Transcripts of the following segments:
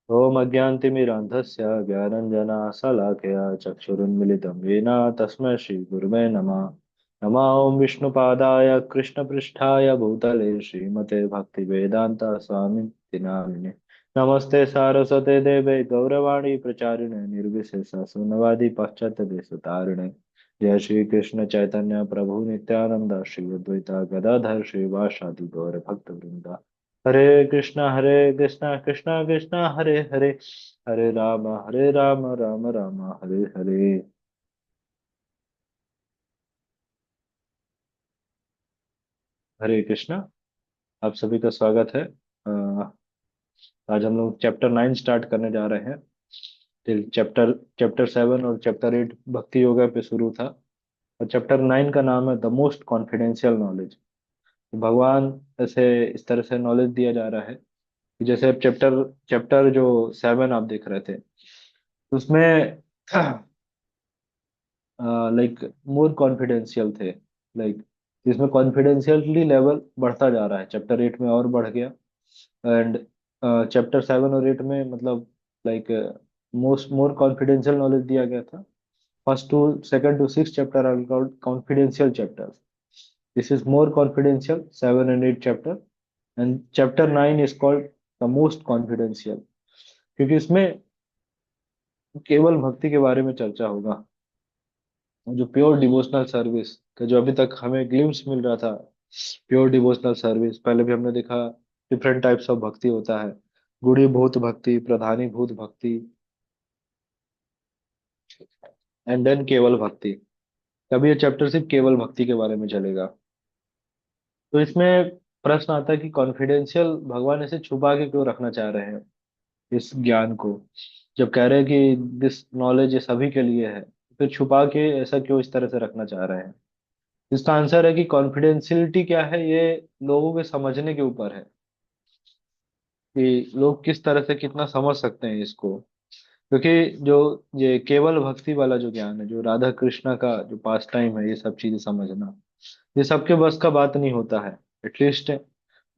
ओम अज्ञानतिमिरान्धस्य ज्ञानञ्जनशलाकया चक्षुरुन्मिलितं येन तस्मै श्रीगुरुवे नमः। नमः ओं विष्णुपादाय कृष्णपृष्ठाय भूतले श्रीमते भक्तिवेदान्त स्वामिति नामिने। नमस्ते सारस्वते देवे गौरवाणी प्रचारिणे निर्विशेष शून्यवादी पाश्चात्य देशतारिणे। जय श्री कृष्ण चैतन्य प्रभु नित्यानंद श्री अद्वैता गदाधर श्रीवासादि गौर भक्त वृंदा। हरे कृष्णा कृष्णा कृष्णा हरे हरे। हरे राम राम राम हरे हरे। हरे कृष्णा। आप सभी का स्वागत है। आज हम लोग चैप्टर 9 स्टार्ट करने जा रहे हैं। टिल चैप्टर चैप्टर 7 और चैप्टर 8 भक्ति योगा पे शुरू था। और चैप्टर 9 का नाम है द मोस्ट कॉन्फिडेंशियल नॉलेज। भगवान ऐसे इस तरह से नॉलेज दिया जा रहा है कि जैसे चैप्टर चैप्टर जो 7 आप देख रहे थे उसमें लाइक मोर कॉन्फिडेंशियल थे। लाइक इसमें कॉन्फिडेंशियलिटी लेवल बढ़ता जा रहा है, चैप्टर 8 में और बढ़ गया। एंड चैप्टर 7 और 8 में मतलब like most more confidential knowledge दिया गया था। First to second to six chapter are called confidential chapters. This is more confidential 7 and 8 chapter. And chapter 9 is called the most confidential, क्योंकि इसमें केवल भक्ति के बारे में चर्चा होगा। जो प्योर डिवोशनल सर्विस का जो अभी तक हमें ग्लिम्स मिल रहा था, प्योर डिवोशनल सर्विस पहले भी हमने देखा। डिफरेंट टाइप्स ऑफ भक्ति होता है, गुड़ी भूत भक्ति, प्रधानी भूत भक्ति, एंड देन केवल भक्ति। तभी ये चैप्टर सिर्फ केवल भक्ति के बारे में चलेगा। तो इसमें प्रश्न आता है कि कॉन्फिडेंशियल भगवान इसे छुपा के क्यों रखना चाह रहे हैं, इस ज्ञान को। जब कह रहे हैं कि दिस नॉलेज ये सभी के लिए है, फिर छुपा के ऐसा क्यों इस तरह से रखना चाह रहे हैं। इसका आंसर है कि कॉन्फिडेंशियलिटी क्या है, ये लोगों के समझने के ऊपर है कि लोग किस तरह से कितना समझ सकते हैं इसको। क्योंकि जो ये केवल भक्ति वाला जो ज्ञान है, जो राधा कृष्णा का जो पास टाइम है, ये सब चीजें समझना, ये सबके बस का बात नहीं होता है। एटलीस्ट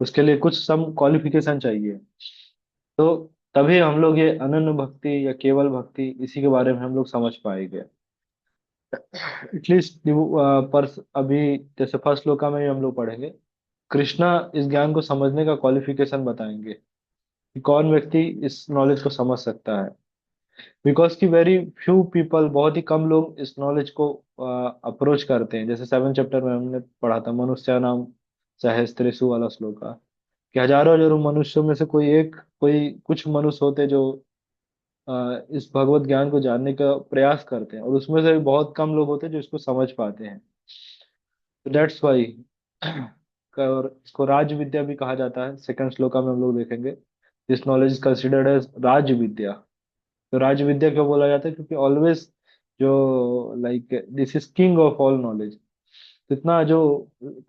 उसके लिए कुछ सम क्वालिफिकेशन चाहिए। तो तभी हम लोग ये अनन्य भक्ति या केवल भक्ति, इसी के बारे में हम लोग समझ पाएंगे। एटलीस्ट पर अभी जैसे फर्स्ट श्लोका में ही हम लोग पढ़ेंगे, कृष्णा इस ज्ञान को समझने का क्वालिफिकेशन बताएंगे कि कौन व्यक्ति इस नॉलेज को समझ सकता है। बिकॉज की वेरी फ्यू पीपल, बहुत ही कम लोग इस नॉलेज को अप्रोच करते हैं। जैसे 7 चैप्टर में हमने पढ़ा था, मनुष्य नाम सहस्त्रेषु वाला श्लोक का, कि हजारों हजारों मनुष्यों में से कोई एक, कोई कुछ मनुष्य होते जो इस भगवत ज्ञान को जानने का प्रयास करते हैं, और उसमें से बहुत कम लोग होते हैं जो इसको समझ पाते हैं। दैट्स वाई और इसको राज विद्या भी कहा जाता है। सेकंड श्लोका में हम लोग देखेंगे, this knowledge is considered as राज विद्या। तो राज विद्या क्यों बोला जाता है, क्योंकि ऑलवेज जो like this is king of all knowledge. इतना जो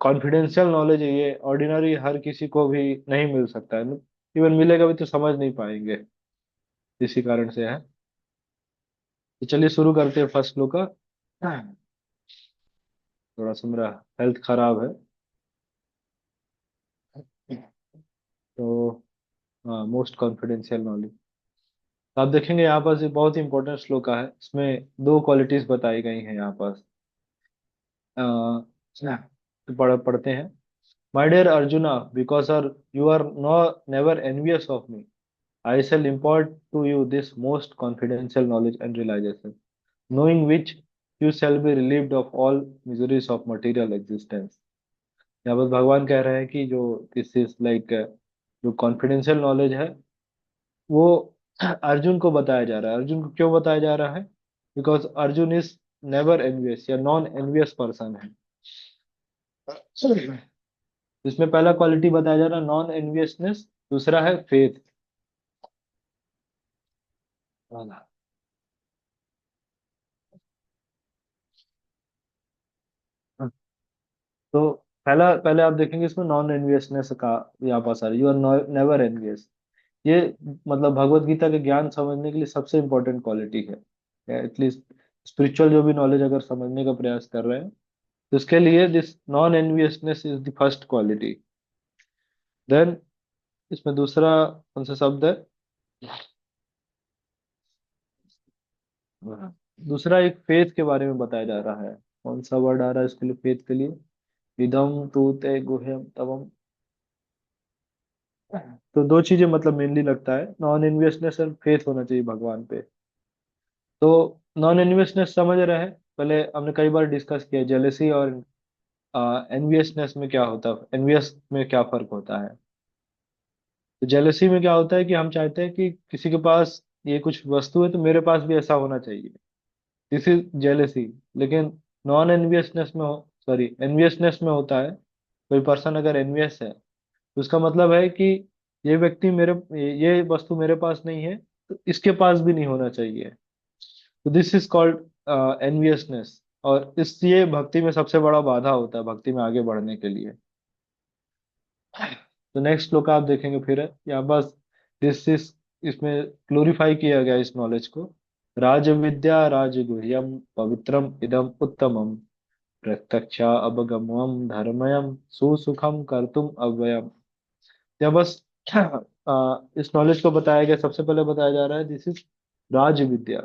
कॉन्फिडेंशियल नॉलेज है, ये ऑर्डिनरी हर किसी को भी नहीं मिल सकता है। इवन मिलेगा भी तो समझ नहीं पाएंगे, इसी कारण से है। तो चलिए शुरू करते हैं फर्स्ट श्लोक का। थोड़ा सा मेरा हेल्थ खराब है, तो मोस्ट कॉन्फिडेंशियल नॉलेज। तो आप देखेंगे यहाँ पास ये बहुत ही इंपॉर्टेंट श्लोक है। इसमें दो क्वालिटीज बताई गई हैं यहाँ पास। तो पढ़ते हैं। My dear Arjuna, because are you are no never envious of me, I shall impart to you this most confidential knowledge and realization, knowing which you shall be relieved of all miseries of material existence। यहाँ पर भगवान कह रहे हैं कि जो this is like जो confidential knowledge है, वो अर्जुन को बताया जा रहा है। अर्जुन को क्यों बताया जा रहा है? Because Arjun is never envious या नॉन एनवियस पर्सन है। इसमें पहला क्वालिटी बताया जा रहा है नॉन एनवियसनेस, दूसरा है फेथ। तो पहला पहले आप देखेंगे इसमें नॉन एनवियसनेस का यहाँ पास आ रहा है, यू आर नेवर एनवियस। ये मतलब भगवत गीता के ज्ञान समझने के लिए सबसे इंपॉर्टेंट क्वालिटी है। एटलीस्ट स्पिरिचुअल जो भी नॉलेज अगर समझने का प्रयास कर रहे हैं, तो इसके लिए this non enviousness is the first quality. देन इसमें दूसरा कौन सा शब्द है? दूसरा एक फेथ के बारे में बताया जा रहा है। कौन सा वर्ड आ रहा है इसके लिए, फेथ के लिए? इदम तू ते गुह्यम तवम। तो दो चीजें मतलब मेनली लगता है, नॉन इन्वेस्टनेस और फेथ होना चाहिए भगवान पे। तो नॉन इन्वेस्टनेस समझ रहे हैं, पहले हमने कई बार डिस्कस किया जेलेसी और एनवियसनेस में क्या होता है, एनवियस में क्या फर्क होता है। तो जेलेसी में क्या होता है कि हम चाहते हैं कि किसी के पास ये कुछ वस्तु है तो मेरे पास भी ऐसा होना चाहिए, दिस इज जेलेसी। लेकिन नॉन एनवियसनेस में सॉरी एनवियसनेस में होता है, कोई पर्सन अगर एनवियस है तो उसका मतलब है कि ये व्यक्ति मेरे, ये वस्तु मेरे पास नहीं है तो इसके पास भी नहीं होना चाहिए। तो दिस इज कॉल्ड एनवियसनेस। और इस ये भक्ति में सबसे बड़ा बाधा होता है भक्ति में आगे बढ़ने के लिए। तो नेक्स्ट श्लोक आप देखेंगे फिर है यहाँ बस, दिस इज, इसमें ग्लोरीफाई किया गया इस नॉलेज को। राज विद्या राजगुह्यम पवित्रम इदम उत्तमम प्रत्यक्षा अवगमम धर्मयम सुसुखम कर्तुम अव्ययम। या बस इस नॉलेज को बताया गया, सबसे पहले बताया जा रहा है दिस इज राज विद्या।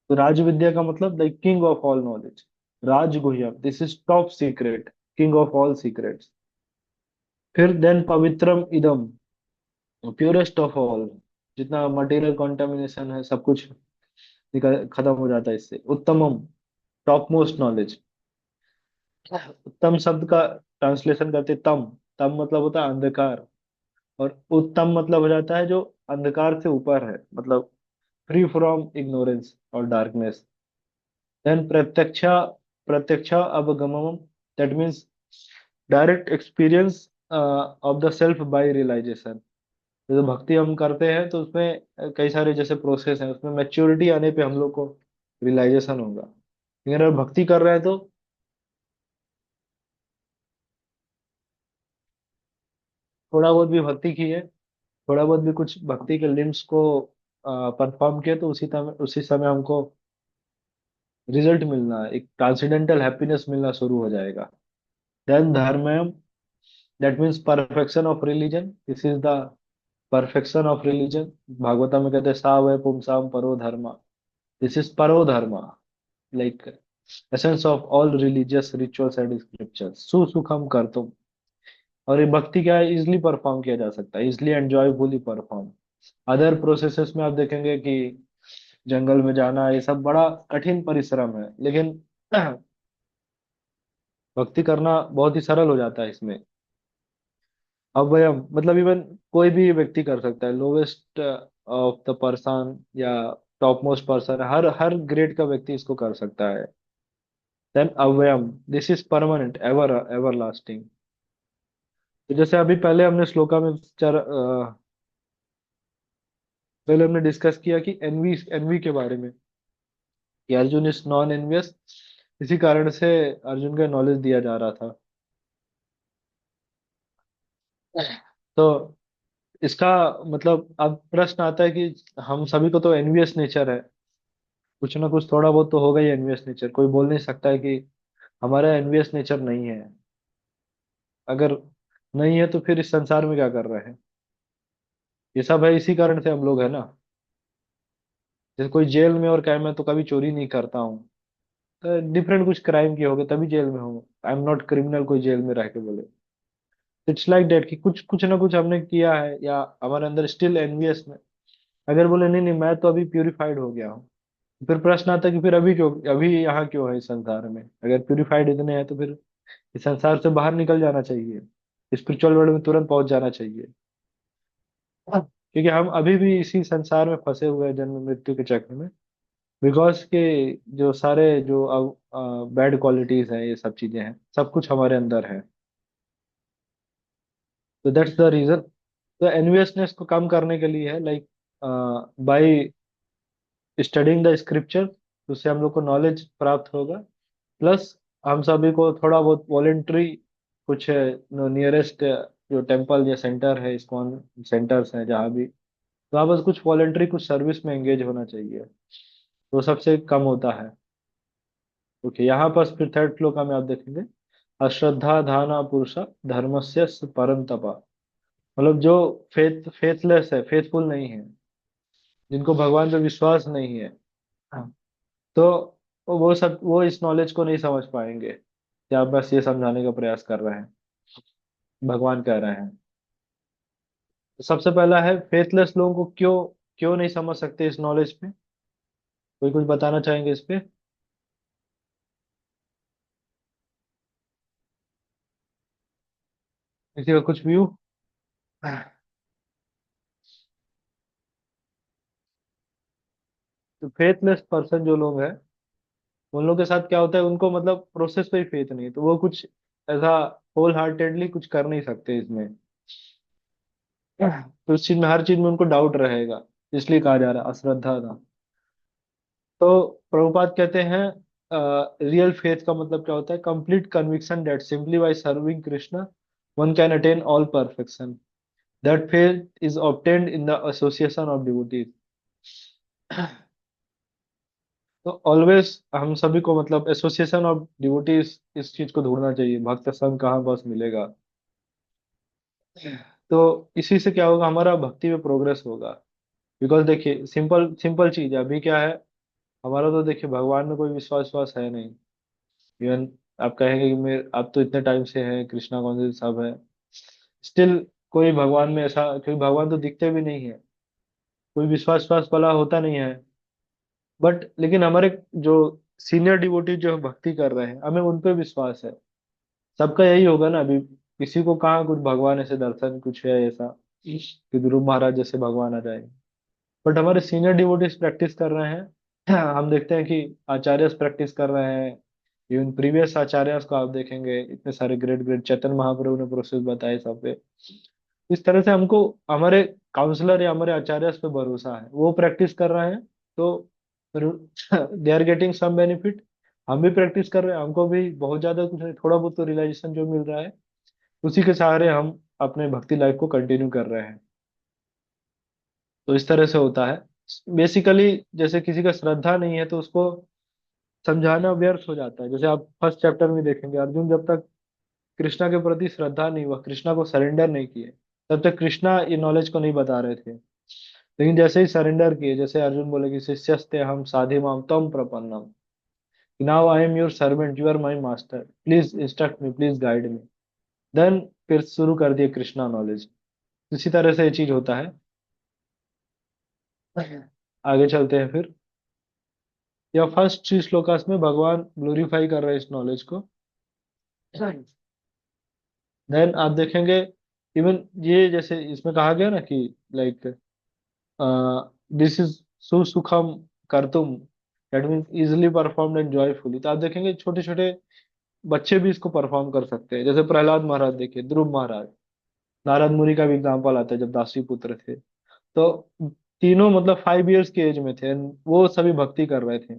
तो राज विद्या का मतलब the king of all knowledge, राजगुह्यम this is top secret, king of all secrets. फिर देन पवित्रम इदम, प्योरेस्ट ऑफ ऑल, जितना मटेरियल कंटामिनेशन है सब कुछ निकल खत्म हो जाता है इससे। उत्तमम, टॉप मोस्ट नॉलेज। उत्तम शब्द का ट्रांसलेशन करते तम, तम मतलब होता है अंधकार, और उत्तम मतलब हो जाता है जो अंधकार से ऊपर है, मतलब फ्री फ्रॉम इग्नोरेंस और डार्कनेस। देन प्रत्यक्षा, प्रत्यक्षा अवगमम, that means direct experience of the self by realisation. जो भक्ति हम करते हैं तो उसमें कई सारे जैसे प्रोसेस हैं, उसमें मैच्योरिटी आने पे हम लोग को रियलाइजेशन होगा। लेकिन अगर भक्ति कर रहे हैं तो थोड़ा बहुत भी भक्ति की है, थोड़ा बहुत भी कुछ भक्ति के लिम्स को परफॉर्म किया तो उसी समय हमको रिजल्ट मिलना, एक ट्रांसेंडेंटल हैप्पीनेस मिलना शुरू हो जाएगा। देन धर्मम, that means perfection of religion, this is the perfection of religion. Bhagavata में कहते हैं सा वै पुंसाम परो धर्मा, दिस इज परो धर्मा, like essence of all religious rituals and scriptures सुसुखम करतुम। और ये भक्ति क्या है, इजिली परफॉर्म किया जा सकता है, इजिली एंजॉयफुली परफॉर्म। अदर प्रोसेसेस में आप देखेंगे कि जंगल में जाना ये सब बड़ा कठिन परिश्रम है, लेकिन भक्ति करना बहुत ही सरल हो जाता है इसमें। अवयम मतलब इवन कोई भी व्यक्ति कर सकता है, लोवेस्ट ऑफ द पर्सन या टॉप मोस्ट पर्सन, हर हर ग्रेड का व्यक्ति इसको कर सकता है। देन अव्ययम, this is permanent, ever everlasting. तो जैसे अभी पहले हमने श्लोका में पहले हमने डिस्कस किया कि एनवी, एनवी के बारे में, कि अर्जुन इज नॉन एनवियस, इसी कारण से अर्जुन का नॉलेज दिया जा रहा था। तो इसका मतलब अब प्रश्न आता है कि हम सभी को तो एनवियस नेचर है, कुछ ना कुछ थोड़ा बहुत तो होगा ही एनवियस नेचर, कोई बोल नहीं सकता है कि हमारा एनवियस नेचर नहीं है। अगर नहीं है तो फिर इस संसार में क्या कर रहे हैं, ये सब है इसी कारण से हम लोग है ना। जैसे कोई जेल में और कहे मैं तो कभी चोरी नहीं करता हूँ, तो डिफरेंट कुछ क्राइम किए होगे तभी जेल में हूँ, आई एम नॉट क्रिमिनल, कोई जेल में रह के बोले। इट्स लाइक डेट कि कुछ कुछ ना कुछ हमने किया है या हमारे अंदर स्टिल एनवियस में। अगर बोले नहीं नहीं मैं तो अभी प्यूरिफाइड हो गया हूँ, फिर प्रश्न आता है कि फिर अभी क्यों, अभी यहाँ क्यों है इस संसार में, अगर प्यूरिफाइड इतने हैं तो फिर इस संसार से बाहर निकल जाना चाहिए, स्पिरिचुअल वर्ल्ड में तुरंत पहुंच जाना चाहिए। हाँ। क्योंकि हम अभी भी इसी संसार में फंसे हुए हैं जन्म मृत्यु के चक्र में, बिकॉज के जो सारे जो बैड क्वालिटीज हैं, ये सब चीजें हैं, सब कुछ हमारे अंदर है। तो दैट्स द रीजन। तो एनवियसनेस को कम करने के लिए है, like by studying the scripture, उससे हम लोग को नॉलेज प्राप्त होगा। प्लस हम सभी को थोड़ा बहुत वॉलेंट्री, कुछ नियरेस्ट जो टेम्पल या सेंटर है, इस्कॉन सेंटर्स हैं जहाँ भी, तो वहाँ बस कुछ वॉलेंट्री कुछ सर्विस में एंगेज होना चाहिए, तो सबसे कम होता है। ओके, यहाँ पर फिर थर्ड श्लोक में आप देखेंगे, अश्रद्धा धाना पुरुष धर्मस्य परंतपा, मतलब जो फेथलेस है, फेथफुल नहीं है, जिनको भगवान पे विश्वास नहीं है, हाँ, तो वो इस नॉलेज को नहीं समझ पाएंगे कि आप बस ये समझाने का प्रयास कर रहे हैं, भगवान कह रहे हैं। तो सबसे पहला है फेथलेस लोगों को क्यों क्यों नहीं समझ सकते इस नॉलेज पे। कोई कुछ बताना चाहेंगे इस पे? किसी का कुछ व्यू? तो फेथलेस पर्सन जो लोग हैं, उन लोगों के साथ क्या होता है, उनको मतलब प्रोसेस पे ही फेथ नहीं, तो वो कुछ ऐसा होल हार्टेडली कुछ कर नहीं सकते इसमें। तो उस चीज में, हर चीज में उनको डाउट रहेगा, इसलिए कहा जा रहा है अश्रद्धा था। तो प्रभुपाद कहते हैं रियल फेथ का मतलब क्या होता है, complete conviction that simply by serving Krishna one can attain all perfection, that faith is obtained in the association of devotees. तो ऑलवेज हम सभी को मतलब एसोसिएशन ऑफ डिवोटीज इस चीज को ढूंढना चाहिए, भक्त संग कहाँ बस मिलेगा। तो इसी से क्या होगा, हमारा भक्ति में प्रोग्रेस होगा। बिकॉज देखिए, सिंपल सिंपल चीज है, अभी क्या है, हमारा तो देखिए भगवान में कोई विश्वास विश्वास है नहीं। इवन आप कहेंगे कि मेरे आप तो इतने टाइम से हैं, कृष्णा कौन से सब है, स्टिल कोई भगवान में ऐसा, क्योंकि भगवान तो दिखते भी नहीं है, कोई विश्वास विश्वास वाला होता नहीं है। बट लेकिन हमारे जो सीनियर डिवोटी जो भक्ति कर रहे हैं, हमें उन पे विश्वास है। सबका यही होगा ना अभी, किसी को कहाँ कुछ भगवान ऐसे दर्शन कुछ है ऐसा कि ध्रुव महाराज जैसे भगवान आ जाए। बट हमारे सीनियर डिवोटीज प्रैक्टिस कर रहे हैं। हम देखते हैं कि आचार्यस प्रैक्टिस कर रहे हैं। इवन प्रीवियस आचार्यस को आप देखेंगे, इतने सारे ग्रेट ग्रेट चैतन्य महाप्रभु ने प्रोसेस बताए सब पे। इस तरह से हमको हमारे काउंसलर या हमारे आचार्यस पे भरोसा है, वो प्रैक्टिस कर रहे हैं, तो they are getting some benefit. हम भी प्रैक्टिस कर रहे हैं, हमको भी बहुत ज्यादा कुछ नहीं, थोड़ा बहुत तो रियलाइजेशन जो मिल रहा है, उसी के सहारे हम अपने भक्ति लाइफ को कंटिन्यू कर रहे हैं। तो इस तरह से होता है बेसिकली। जैसे किसी का श्रद्धा नहीं है तो उसको समझाना व्यर्थ हो जाता है। जैसे आप फर्स्ट चैप्टर में देखेंगे, अर्जुन जब तक कृष्णा के प्रति श्रद्धा नहीं हुआ, कृष्णा को सरेंडर नहीं किए, तब तक कृष्णा ये नॉलेज को नहीं बता रहे थे। लेकिन जैसे ही सरेंडर किए, जैसे अर्जुन बोले कि शिष्यस्ते हम साधि माम तम प्रपन्नम, now I am your servant, you are my master, please instruct me, please guide me, then फिर शुरू कर दिए कृष्णा नॉलेज। इसी तरह से ये चीज होता है। आगे चलते हैं फिर। या फर्स्ट श्लोकास में भगवान ग्लोरीफाई कर रहे हैं इस नॉलेज को। देन आप देखेंगे, इवन ये जैसे इसमें कहा गया ना कि लाइक दिस इज सुसुखम कर्तुम, that means easily performed and joyfully. तो आप देखेंगे छोटे छोटे बच्चे भी इसको परफॉर्म कर सकते हैं। जैसे प्रहलाद महाराज देखिए, ध्रुव महाराज, नारद मुनि का भी एग्जाम्पल आता है, जब दासी पुत्र थे, तो तीनों मतलब 5 इयर्स की एज में थे and वो सभी भक्ति कर रहे थे।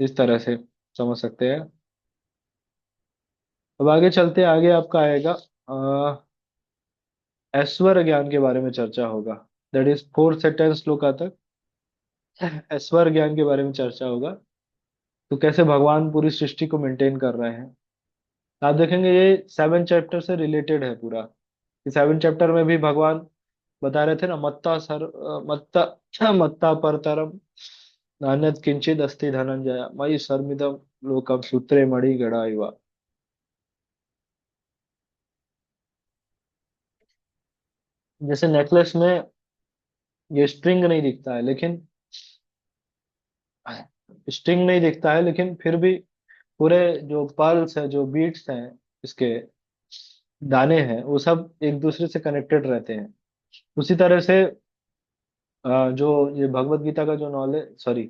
इस तरह से समझ सकते हैं। अब आगे चलते हैं, आगे आपका आएगा ऐश्वर्य ज्ञान के बारे में चर्चा होगा। दैट इज 4 से 10 श्लोका तक ऐश्वर्य ज्ञान के बारे में चर्चा होगा। तो कैसे भगवान पूरी सृष्टि को मेंटेन कर रहे हैं। आप देखेंगे ये 7 चैप्टर से रिलेटेड है पूरा। 7 चैप्टर में भी भगवान बता रहे थे ना, मत्ता मत्ता परतरम नान्यत् किंचिद अस्ति धनंजय मयि सर्मिदम लोकम सूत्रे मणि गड़ा इवा। जैसे नेकलेस में ये स्ट्रिंग नहीं दिखता है, लेकिन स्ट्रिंग नहीं दिखता है, लेकिन फिर भी पूरे जो पर्ल्स है, जो बीट्स हैं, इसके दाने हैं, वो सब एक दूसरे से कनेक्टेड रहते हैं। उसी तरह से जो ये भगवत गीता का जो नॉलेज, सॉरी,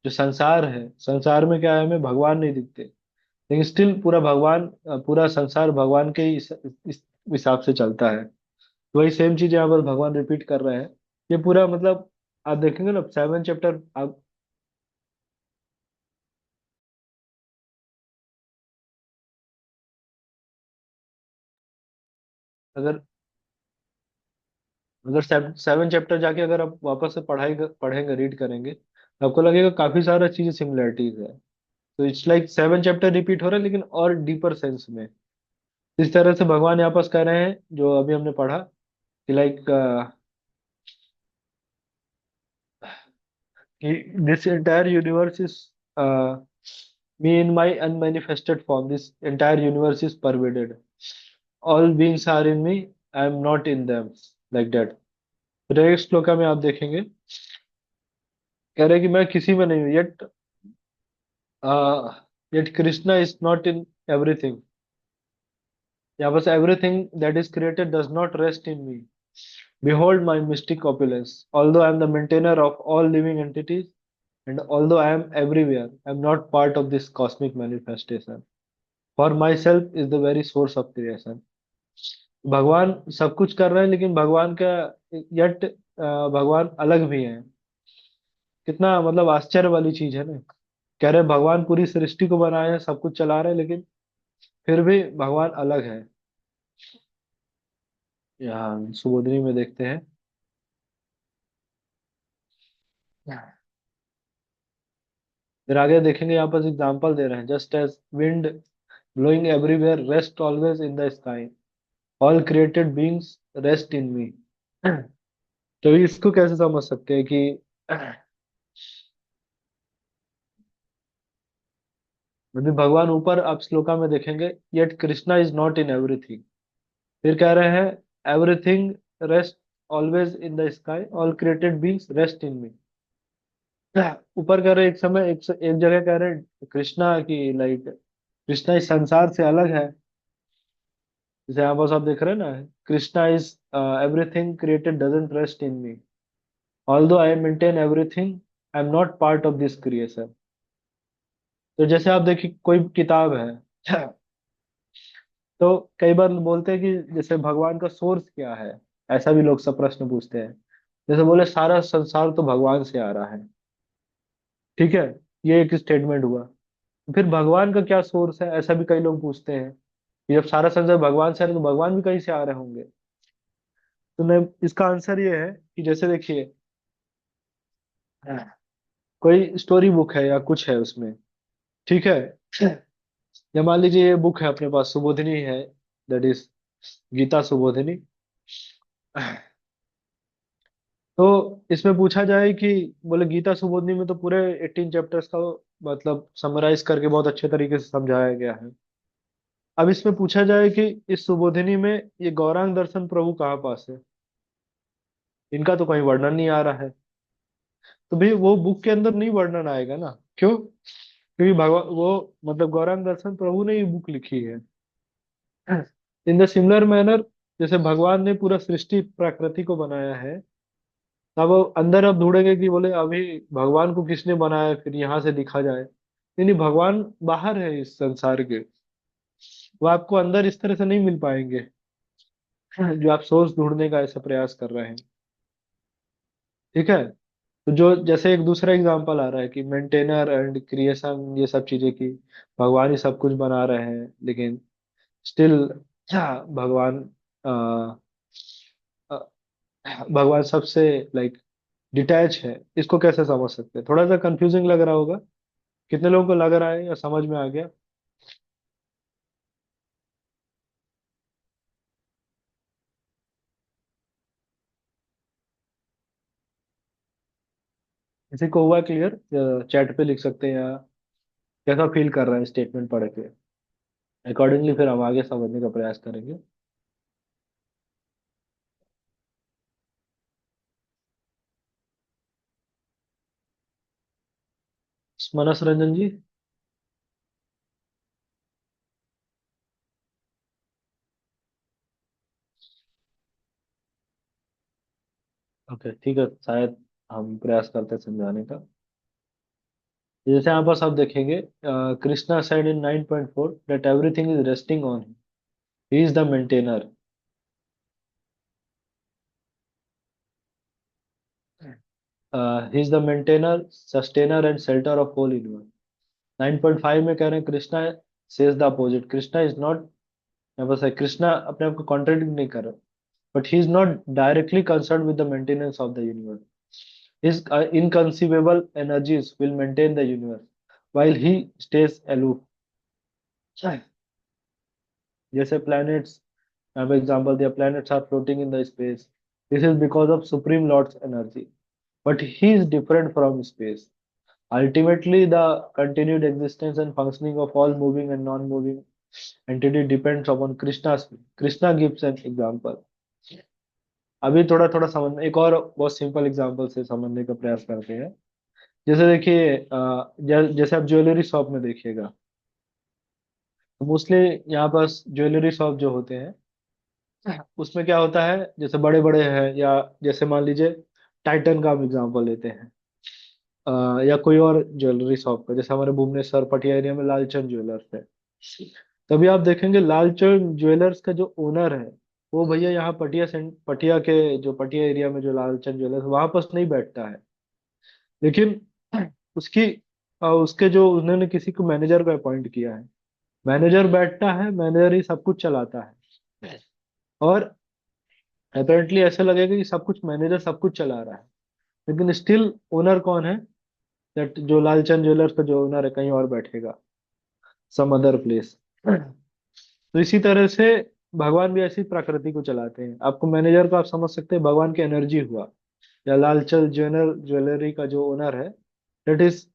जो संसार है, संसार में क्या है, हमें भगवान नहीं दिखते, लेकिन स्टिल पूरा भगवान, पूरा संसार भगवान के ही इस हिसाब से चलता है। तो वही सेम चीज यहाँ पर भगवान रिपीट कर रहे हैं। ये पूरा मतलब आप देखेंगे ना 7 चैप्टर, आप अगर अगर 7 चैप्टर जाके अगर आप वापस से पढ़ेंगे, रीड करेंगे, तो आपको लगेगा काफी सारा चीजें सिमिलरिटीज है। तो इट्स लाइक 7 चैप्टर रिपीट हो रहा है, लेकिन और डीपर सेंस में। इस तरह से भगवान यहाँ पास कह रहे हैं, जो अभी हमने पढ़ा कि like This entire universe is me in my unmanifested form. This entire universe is pervaded. All beings are in me. I am not in them. Like that. Next shloka में आप देखेंगे कह रहे हैं कि मैं किसी में नहीं हूँ yet Krishna is not in everything. यहाँ बस everything that is created does not rest in me. Behold my mystic opulence. Although I am the maintainer of all living entities, and although I am everywhere, I am not part of this cosmic manifestation. For myself is the very source of creation. भगवान सब कुछ कर रहे हैं लेकिन भगवान का yet भगवान अलग भी है। कितना मतलब आश्चर्य वाली चीज है ना। कह रहे हैं भगवान पूरी सृष्टि को बनाए हैं सब कुछ चला रहे हैं लेकिन फिर भी भगवान अलग है। यहाँ सुबोधनी में देखते हैं फिर आगे देखेंगे यहाँ पर एग्जांपल दे रहे हैं just as wind blowing everywhere rest always in the sky all created beings rest in me. तो इसको कैसे समझ सकते हैं कि यदि भगवान ऊपर आप श्लोका में देखेंगे yet Krishna is not in everything. फिर कह रहे हैं everything rest always in the sky all created beings rest in me. ऊपर कह रहे हैं एक समय एक जगह कह रहे हैं कृष्णा की लाइक कृष्णा इस संसार से अलग है। जैसे यहाँ पर आप देख रहे हैं ना Krishna is everything created doesn't rest in me although I maintain everything I am not part of this creation. तो जैसे आप देखिए कोई किताब है तो कई बार बोलते हैं कि जैसे भगवान का सोर्स क्या है। ऐसा भी लोग सब प्रश्न पूछते हैं। जैसे बोले सारा संसार तो भगवान से आ रहा है। ठीक है ये एक स्टेटमेंट हुआ। फिर भगवान का क्या सोर्स है ऐसा भी कई लोग पूछते हैं कि जब सारा संसार भगवान से आ रहा है तो भगवान भी कहीं से आ रहे होंगे। तो मैं इसका आंसर ये है कि जैसे देखिए कोई स्टोरी बुक है या कुछ है उसमें। ठीक है या मान लीजिए ये बुक है अपने पास सुबोधिनी है दैट इज गीता सुबोधिनी। तो इसमें पूछा जाए कि बोले गीता सुबोधिनी में तो पूरे 18 चैप्टर्स का मतलब समराइज करके बहुत अच्छे तरीके से समझाया गया है। अब इसमें पूछा जाए कि इस सुबोधिनी में ये गौरांग दर्शन प्रभु कहाँ पास है। इनका तो कहीं वर्णन नहीं आ रहा है। तो भाई वो बुक के अंदर नहीं वर्णन आएगा ना क्यों क्योंकि भगवान वो मतलब गौरांग दर्शन प्रभु ने ये बुक लिखी है। इन द सिमिलर मैनर जैसे भगवान ने पूरा सृष्टि प्रकृति को बनाया है तब अंदर अब ढूंढेंगे कि बोले अभी भगवान को किसने बनाया फिर यहाँ से दिखा जाए। नहीं नहीं भगवान बाहर है इस संसार के। वो आपको अंदर इस तरह से नहीं मिल पाएंगे जो आप सोर्स ढूंढने का ऐसा प्रयास कर रहे हैं। ठीक है तो जो जैसे एक दूसरा एग्जांपल आ रहा है कि मेंटेनर एंड क्रिएशन ये सब चीजें की भगवान ही सब कुछ बना रहे हैं लेकिन स्टिल भगवान अ, अ, भगवान सबसे लाइक डिटैच है। इसको कैसे समझ सकते हैं थोड़ा सा कंफ्यूजिंग लग रहा होगा। कितने लोगों को लग रहा है या समझ में आ गया। किसी को हुआ क्लियर चैट पे लिख सकते हैं या कैसा फील कर रहे हैं स्टेटमेंट पढ़ के अकॉर्डिंगली फिर हम आगे समझने का प्रयास करेंगे। मनस रंजन जी। ओके ठीक है शायद हम प्रयास करते हैं समझाने का। जैसे यहाँ पर आप देखेंगे Krishna said in 9.4 that everything is resting on him. He is the maintainer. He is the maintainer, sustainer and shelter of whole universe. 9.5 में कह रहे हैं Krishna says the opposite. Krishna is not यहाँ पर है कृष्णा अपने आप को कॉन्ट्रडिक्ट नहीं कर रहा but he is not directly concerned with the maintenance of the universe. His inconceivable energies will maintain the universe while he stays aloof. जैसे planets यहाँ पे एग्जांपल दिया planets are floating in the space. This is because of supreme lord's energy. but he is different from space. Ultimately, the continued existence and functioning of all moving and non-moving entity depends upon Krishna's will. Krishna gives an example. अभी थोड़ा थोड़ा समझ, एक और बहुत simple example से समझने का प्रयास करते हैं। जैसे देखिए, जैसे आप ज्वेलरी शॉप में देखिएगा, तो मोस्टली यहाँ पास ज्वेलरी शॉप जो होते हैं, उसमें क्या होता है, जैसे बड़े बड़े हैं, या जैसे मान लीजिए टाइटन का हम एग्जांपल लेते हैं, या कोई और ज्वेलरी शॉप का, जैसे हमारे भुवनेश्वर पटिया एरिया में लालचंद ज्वेलर्स है। तभी आप देखेंगे लालचंद ज्वेलर्स का जो ओनर है, वो भैया यहाँ पटिया के जो पटिया एरिया में जो लालचंद ज्वेलर्स, वहां पास नहीं बैठता है। लेकिन उसकी उसके जो उन्होंने किसी को मैनेजर को अपॉइंट किया है, मैनेजर बैठता है, मैनेजर ही सब कुछ चलाता है। और अपेरेंटली ऐसा लगेगा कि सब कुछ मैनेजर सब कुछ चला रहा है, लेकिन स्टिल ओनर कौन है? दैट जो लालचंद ज्वेलर्स का जो ओनर है कहीं और बैठेगा, सम अदर प्लेस। तो इसी तरह से भगवान भी ऐसी प्रकृति को चलाते हैं। आपको मैनेजर को आप समझ सकते हैं भगवान की एनर्जी हुआ, या लालचंद ज्वेलरी का जो ओनर है, दैट इज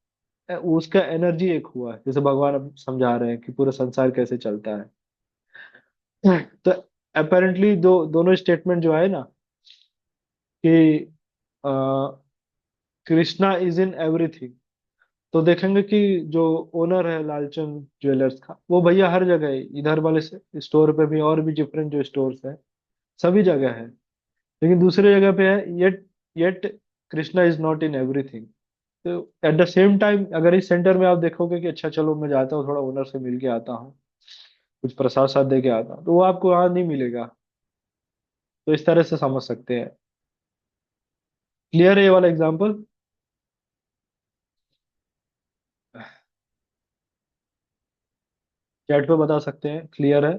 उसका एनर्जी एक हुआ है। जैसे भगवान अब समझा रहे हैं कि पूरा संसार कैसे चलता है। तो अपेरेंटली दोनों स्टेटमेंट जो है ना, कि कृष्णा इज इन एवरीथिंग, तो देखेंगे कि जो ओनर है लालचंद ज्वेलर्स का, वो भैया हर जगह है। इधर वाले स्टोर पे भी, और भी डिफरेंट जो स्टोर्स है, सभी जगह है। लेकिन दूसरी जगह पे है, yet yet Krishna is not in everything. तो एट द सेम टाइम अगर इस सेंटर में आप देखोगे कि अच्छा चलो मैं जाता हूँ, थोड़ा ओनर से मिल के आता हूँ, कुछ प्रसाद साथ दे के आता हूँ, तो वो आपको वहां नहीं मिलेगा। तो इस तरह से समझ सकते हैं। क्लियर है ये वाला एग्जाम्पल? चैट पे बता सकते हैं क्लियर है,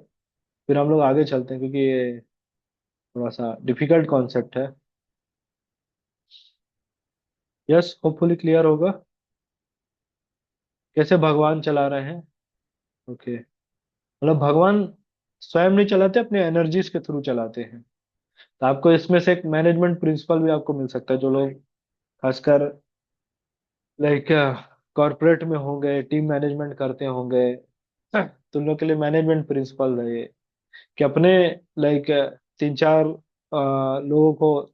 फिर हम लोग आगे चलते हैं, क्योंकि ये थोड़ा सा डिफिकल्ट कॉन्सेप्ट है। यस, होपफुली क्लियर होगा। कैसे भगवान चला रहे हैं? ओके, मतलब भगवान स्वयं नहीं चलाते, अपने एनर्जीज के थ्रू चलाते हैं। तो आपको इसमें से एक मैनेजमेंट प्रिंसिपल भी आपको मिल सकता है। जो लोग खासकर लाइक कॉर्पोरेट में होंगे, टीम मैनेजमेंट करते होंगे, तो उन लोग के लिए मैनेजमेंट प्रिंसिपल है ये, कि अपने लाइक तीन चार लोगों को,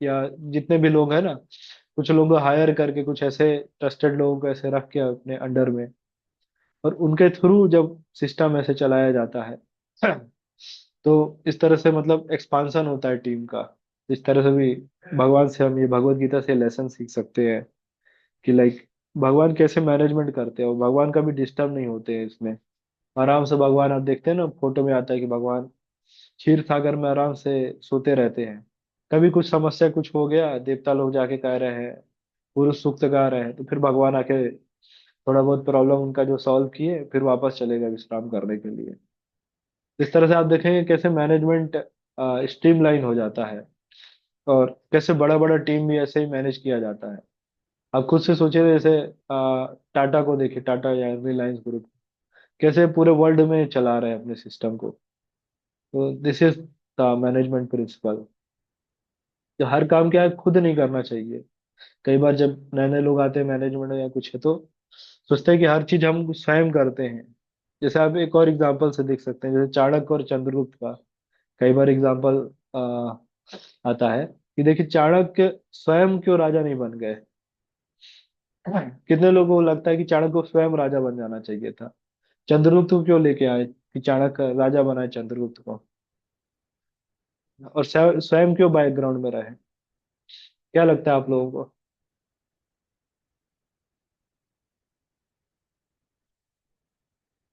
या जितने भी लोग हैं ना, कुछ लोगों को हायर करके, कुछ ऐसे ट्रस्टेड लोगों को ऐसे रख के अपने अंडर में, और उनके थ्रू जब सिस्टम ऐसे चलाया जाता है, तो इस तरह से मतलब एक्सपांशन होता है टीम का। इस तरह से भी भगवान से हम ये भगवत गीता से लेसन सीख सकते हैं, कि लाइक भगवान कैसे मैनेजमेंट करते हैं, और भगवान का भी डिस्टर्ब नहीं होते हैं इसमें। आराम से भगवान, आप देखते हैं ना फोटो में आता है कि भगवान क्षीर सागर में आराम से सोते रहते हैं। कभी कुछ समस्या कुछ हो गया, देवता लोग जाके कह रहे हैं, पुरुष सूक्त गा रहे हैं, तो फिर भगवान आके थोड़ा बहुत प्रॉब्लम उनका जो सॉल्व किए, फिर वापस चलेगा विश्राम करने के लिए। इस तरह से आप देखेंगे कैसे मैनेजमेंट स्ट्रीमलाइन हो जाता है, और कैसे बड़ा बड़ा टीम भी ऐसे ही मैनेज किया जाता है। आप खुद से सोचिए, जैसे टाटा को देखिए, टाटा या रिलायंस ग्रुप कैसे पूरे वर्ल्ड में चला रहे हैं अपने सिस्टम को। तो this is the management principle. तो हर काम क्या है, खुद नहीं करना चाहिए। कई बार जब नए नए लोग आते हैं मैनेजमेंट या कुछ है, तो सोचते हैं कि हर चीज हम स्वयं करते हैं। जैसे आप एक और एग्जांपल से देख सकते हैं, जैसे चाणक्य और चंद्रगुप्त का कई बार एग्जांपल आता है, कि देखिए चाणक्य स्वयं क्यों राजा नहीं बन गए। कितने लोगों को लगता है कि चाणक्य को स्वयं राजा बन जाना चाहिए था। चंद्रगुप्त को क्यों लेके आए कि चाणक्य राजा बनाए चंद्रगुप्त को, और स्वयं क्यों बैकग्राउंड में रहे? क्या लगता है आप लोगों को?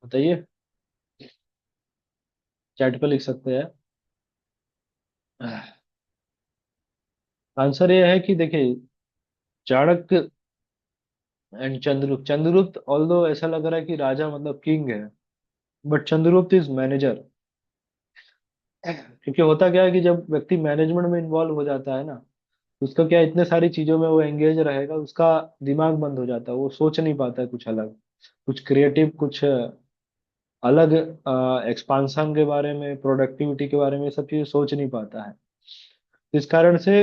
बताइए, चैट पे लिख सकते हैं। आंसर ये है कि देखिए, चाणक्य एंड चंद्रगुप्त ऑल्दो ऐसा लग रहा है कि राजा मतलब किंग है, बट चंद्रगुप्त इज मैनेजर। क्योंकि होता क्या है कि जब व्यक्ति मैनेजमेंट में इन्वॉल्व हो जाता है ना, तो उसका क्या है, इतने सारी चीजों में वो एंगेज रहेगा, उसका दिमाग बंद हो जाता है, वो सोच नहीं पाता है कुछ अलग, कुछ क्रिएटिव, कुछ अलग एक्सपांशन के बारे में, प्रोडक्टिविटी के बारे में, ये सब चीजें सोच नहीं पाता है। इस कारण से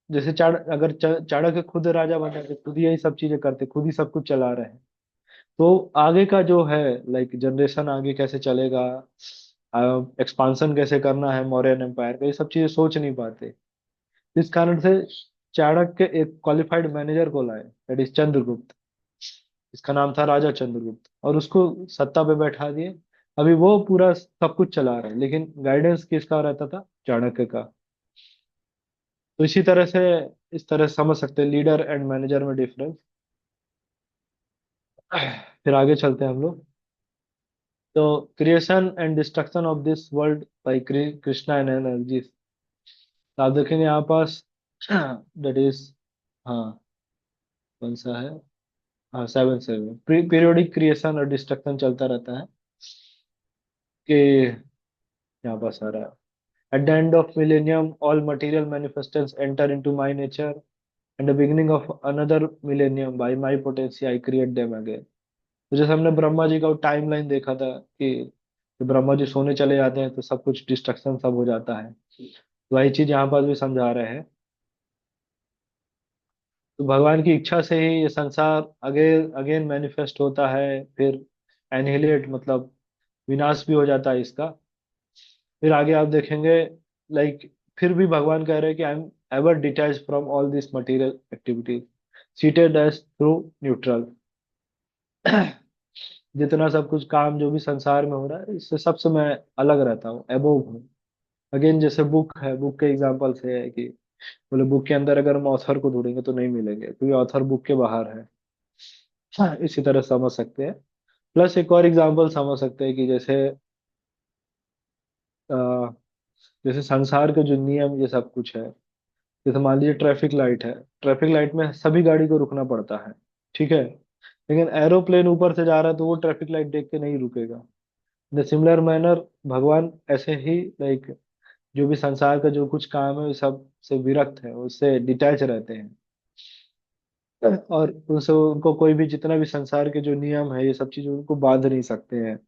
जैसे अगर चाणक्य खुद राजा बने थे, खुद यही सब चीजें करते, खुद ही सब कुछ चला रहे हैं, तो आगे का जो है, लाइक जनरेशन आगे कैसे चलेगा, एक्सपांशन कैसे करना है मौर्यन एम्पायर का, ये सब चीजें सोच नहीं पाते। इस कारण से चाणक्य एक क्वालिफाइड मैनेजर को लाए, दैट इज चंद्रगुप्त। इसका नाम था राजा चंद्रगुप्त, और उसको सत्ता पे बैठा दिए। अभी वो पूरा सब कुछ चला रहा है, लेकिन गाइडेंस किसका रहता था? चाणक्य का। तो इसी तरह से, इस तरह से समझ सकते हैं लीडर एंड मैनेजर में डिफरेंस। फिर आगे चलते हैं हम लोग। तो creation and destruction of this world by Krishna and energy. तो आप देखेंगे यहाँ पास दैट इज, हाँ, कौन सा है, हाँ, 7-7 पीरियोडिक क्रिएशन और डिस्ट्रक्शन चलता रहता है कि यहाँ पास आ रहा है, at the end of millennium all material manifestations enter into my nature, and the beginning of another millennium by my potency I create them again। तो जैसे हमने ब्रह्मा जी का टाइमलाइन देखा था कि जब ब्रह्मा जी सोने चले जाते हैं तो सब कुछ डिस्ट्रक्शन सब हो जाता है, तो वही चीज यहाँ पर भी समझा रहे हैं। तो भगवान की इच्छा से ही ये संसार अगेन अगेन मैनिफेस्ट होता है, फिर एनिहिलेट मतलब विनाश भी हो जाता है इसका। फिर आगे आप देखेंगे, लाइक, फिर भी भगवान कह रहे हैं कि I am ever detach from all this material activities, seated as through neutral. जितना सब कुछ काम जो भी संसार में हो रहा है, इससे सबसे मैं अलग रहता हूँ, एबोव हूँ। अगेन जैसे बुक है, बुक के एग्जांपल से है कि बोले बुक के अंदर अगर हम ऑथर को ढूंढेंगे तो नहीं मिलेंगे, क्योंकि ऑथर बुक के बाहर है। हाँ, इसी तरह समझ सकते हैं। प्लस एक और एग्जांपल समझ सकते हैं कि जैसे अ, जैसे संसार के जो नियम ये सब कुछ है, जैसे मान लीजिए ट्रैफिक लाइट है, ट्रैफिक लाइट में सभी गाड़ी को रुकना पड़ता है, ठीक है, लेकिन एरोप्लेन ऊपर से जा रहा है तो वो ट्रैफिक लाइट देख के नहीं रुकेगा। द सिमिलर मैनर भगवान ऐसे ही, लाइक, जो भी संसार का जो कुछ काम है वो सब से विरक्त है, उससे डिटैच रहते हैं, और उनसे उनको कोई भी जितना भी संसार के जो नियम है ये सब चीजें उनको बांध नहीं सकते हैं।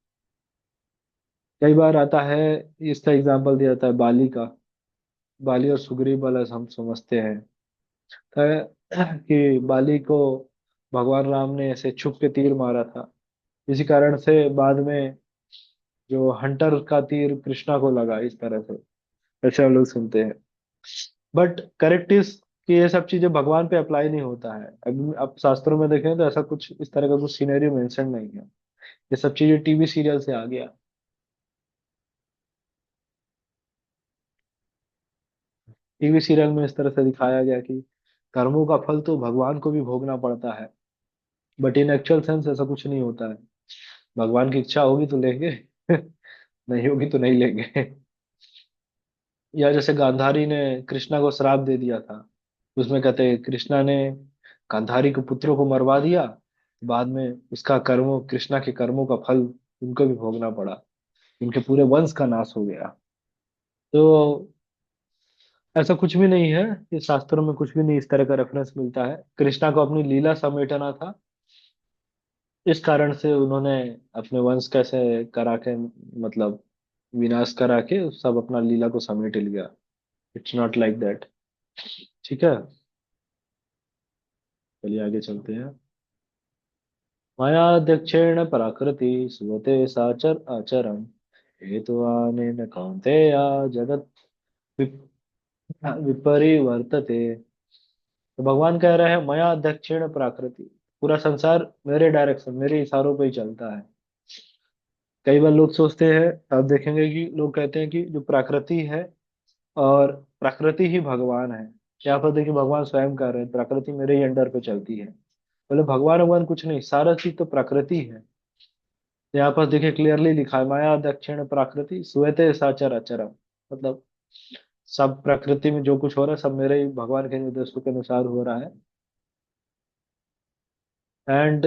कई बार आता है, इसका एग्जाम्पल दिया जाता है बाली का, बाली और सुग्रीव वाला हम समझते हैं, कि बाली को भगवान राम ने ऐसे छुप के तीर मारा था, इसी कारण से बाद में जो हंटर का तीर कृष्णा को लगा, इस तरह से ऐसे हम लोग सुनते हैं। बट करेक्ट इज कि ये सब चीजें भगवान पे अप्लाई नहीं होता है। अब शास्त्रों में देखें तो ऐसा कुछ इस तरह का कुछ सिनेरियो मेंशन नहीं है, ये सब चीजें टीवी सीरियल से आ गया। टीवी सीरियल में इस तरह से दिखाया गया कि कर्मों का फल तो भगवान को भी भोगना पड़ता है, बट इन एक्चुअल सेंस ऐसा कुछ नहीं होता है। भगवान की इच्छा होगी तो लेंगे, नहीं होगी तो नहीं लेंगे। या जैसे गांधारी ने कृष्णा को श्राप दे दिया था, उसमें कहते हैं कृष्णा ने गांधारी के पुत्रों को मरवा दिया, बाद में उसका कर्मों, कृष्णा के कर्मों का फल उनको भी भोगना पड़ा, उनके पूरे वंश का नाश हो गया। तो ऐसा कुछ भी नहीं है, ये शास्त्रों में कुछ भी नहीं इस तरह का रेफरेंस मिलता है। कृष्णा को अपनी लीला समेटना था, इस कारण से उन्होंने अपने वंश कैसे करा के, मतलब विनाश करा के सब अपना लीला को समेट लिया। It's not like that. ठीक है, चलिए आगे चलते हैं। माया दक्षिण प्राकृति सुवते साचर आचरम, हेतु आनेन कौन्तेय जगत विप- विपरिवर्तते। तो भगवान कह रहे हैं माया दक्षिण प्राकृति, पूरा संसार मेरे डायरेक्शन, मेरे इशारों पे ही चलता है। कई बार लोग सोचते हैं, आप देखेंगे कि लोग कहते हैं कि जो प्रकृति है और प्रकृति ही भगवान है। यहाँ पर देखिए भगवान स्वयं कह रहे हैं प्रकृति मेरे ही अंडर पे चलती है। बोले भगवान भगवान कुछ नहीं, सारा चीज तो प्रकृति है। यहाँ पर देखिए क्लियरली लिखा है माया दक्षिण प्रकृति श्वेते साचर अचरम, मतलब सब प्रकृति में जो कुछ हो रहा है सब मेरे ही भगवान के निर्देशों के अनुसार हो रहा है। एंड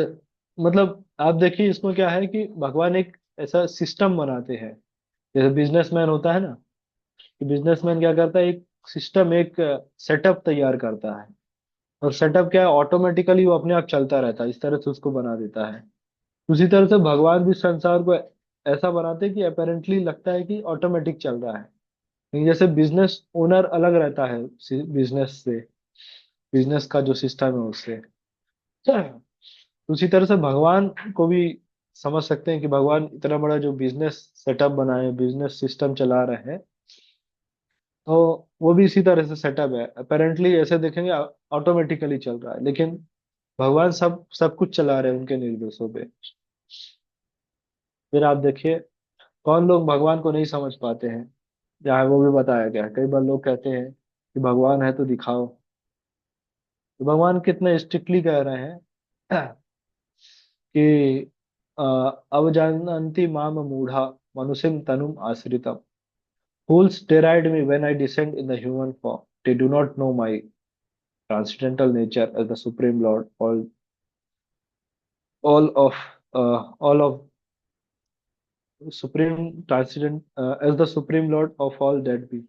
मतलब आप देखिए इसमें क्या है कि भगवान एक ऐसा सिस्टम बनाते हैं, जैसे बिजनेसमैन होता है ना, कि बिजनेसमैन क्या करता है, एक सिस्टम, एक सेटअप तैयार करता है, और सेटअप क्या है, ऑटोमेटिकली वो अपने आप चलता रहता है, इस तरह से उसको बना देता है। उसी तरह से भगवान भी संसार को ऐसा बनाते हैं कि अपेरेंटली लगता है कि ऑटोमेटिक चल रहा है, लेकिन जैसे बिजनेस ओनर अलग रहता है बिजनेस से, बिजनेस का जो सिस्टम है उससे। उसी तरह से भगवान को भी समझ सकते हैं कि भगवान इतना बड़ा जो बिजनेस सेटअप बनाए, बिजनेस सिस्टम चला रहे हैं, तो वो भी इसी तरह से सेटअप है। अपेरेंटली ऐसे देखेंगे ऑटोमेटिकली चल रहा है, लेकिन भगवान सब सब कुछ चला रहे हैं उनके निर्देशों पे। फिर आप देखिए, कौन लोग भगवान को नहीं समझ पाते हैं, जहाँ वो भी बताया गया है। कई बार लोग कहते हैं कि भगवान है तो दिखाओ। तो भगवान कितने स्ट्रिक्टली कह रहे हैं कि अवजानन्ति माम मूढ़ा मनुष्यम तनुम आश्रितम, fools deride me when I descend in the human form. They do not know my transcendental nature as the supreme lord, all of supreme transcendent as the supreme lord of all that be।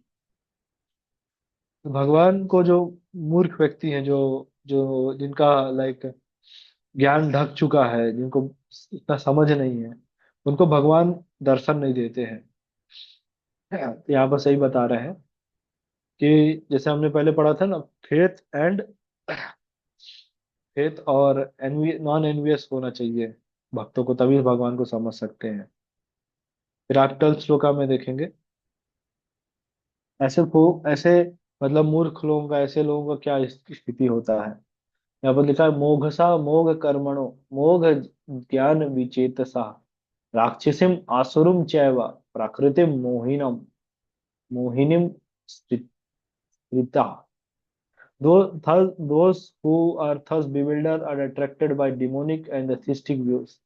भगवान को जो मूर्ख व्यक्ति हैं, जो जो जिनका like ज्ञान ढक चुका है, जिनको इतना समझ नहीं है, उनको भगवान दर्शन नहीं देते हैं। यहाँ पर सही बता रहे हैं कि जैसे हमने पहले पढ़ा था ना, फेथ एंड फेथ और एनवी नॉन एनवियस होना चाहिए भक्तों को, तभी भगवान को समझ सकते हैं। फिर आप 12 श्लोका में देखेंगे ऐसे मतलब मूर्ख लोगों का, ऐसे लोगों का क्या स्थिति होता है। यहाँ पर लिखा है, मोघसा मोघ कर्मणो मोघ ज्ञान विचेतसा राक्षसीम आसुरुम चैव प्रकृतिम मोहिनम मोहिनीम स्त्रिता। Those who are thus bewildered are attracted by demonic and atheistic views.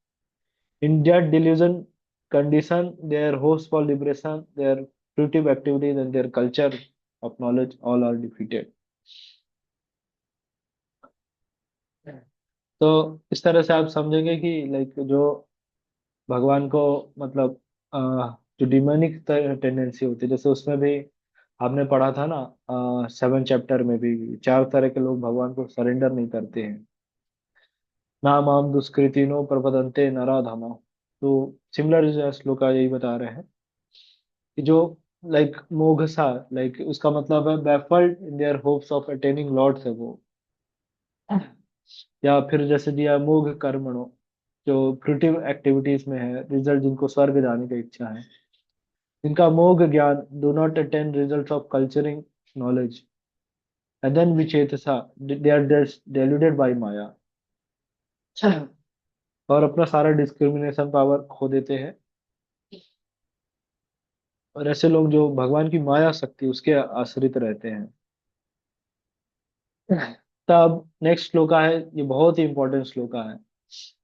In that delusion condition, their hopes for liberation, their fruitive activities, and their culture of knowledge all are defeated। तो इस तरह से आप समझेंगे कि like जो भगवान को मतलब अ, जो डिमोनिक टेंडेंसी होती है, जैसे उसमें भी आपने पढ़ा था ना, 7 चैप्टर में भी 4 तरह के लोग भगवान को सरेंडर नहीं करते हैं। नामाम दुष्कृतिनो प्रपदन्ते नराधमा। तो सिमिलर श्लोक यही बता रहे हैं कि जो लाइक मोघसा, लाइक उसका मतलब है baffled in their hopes of attaining Lord है वो। या फिर जैसे दिया मोघ कर्मणो, जो फ्रूटिव एक्टिविटीज में है, रिजल्ट जिनको स्वर्ग जाने की इच्छा है। जिनका मोघ ज्ञान do not attain result of culturing knowledge, and then विचेतसा they are deluded by maya. और अपना सारा डिस्क्रिमिनेशन पावर खो देते हैं। और ऐसे लोग जो भगवान की माया शक्ति उसके आश्रित रहते हैं। तब नेक्स्ट श्लोका है, ये बहुत ही इंपॉर्टेंट श्लोका है।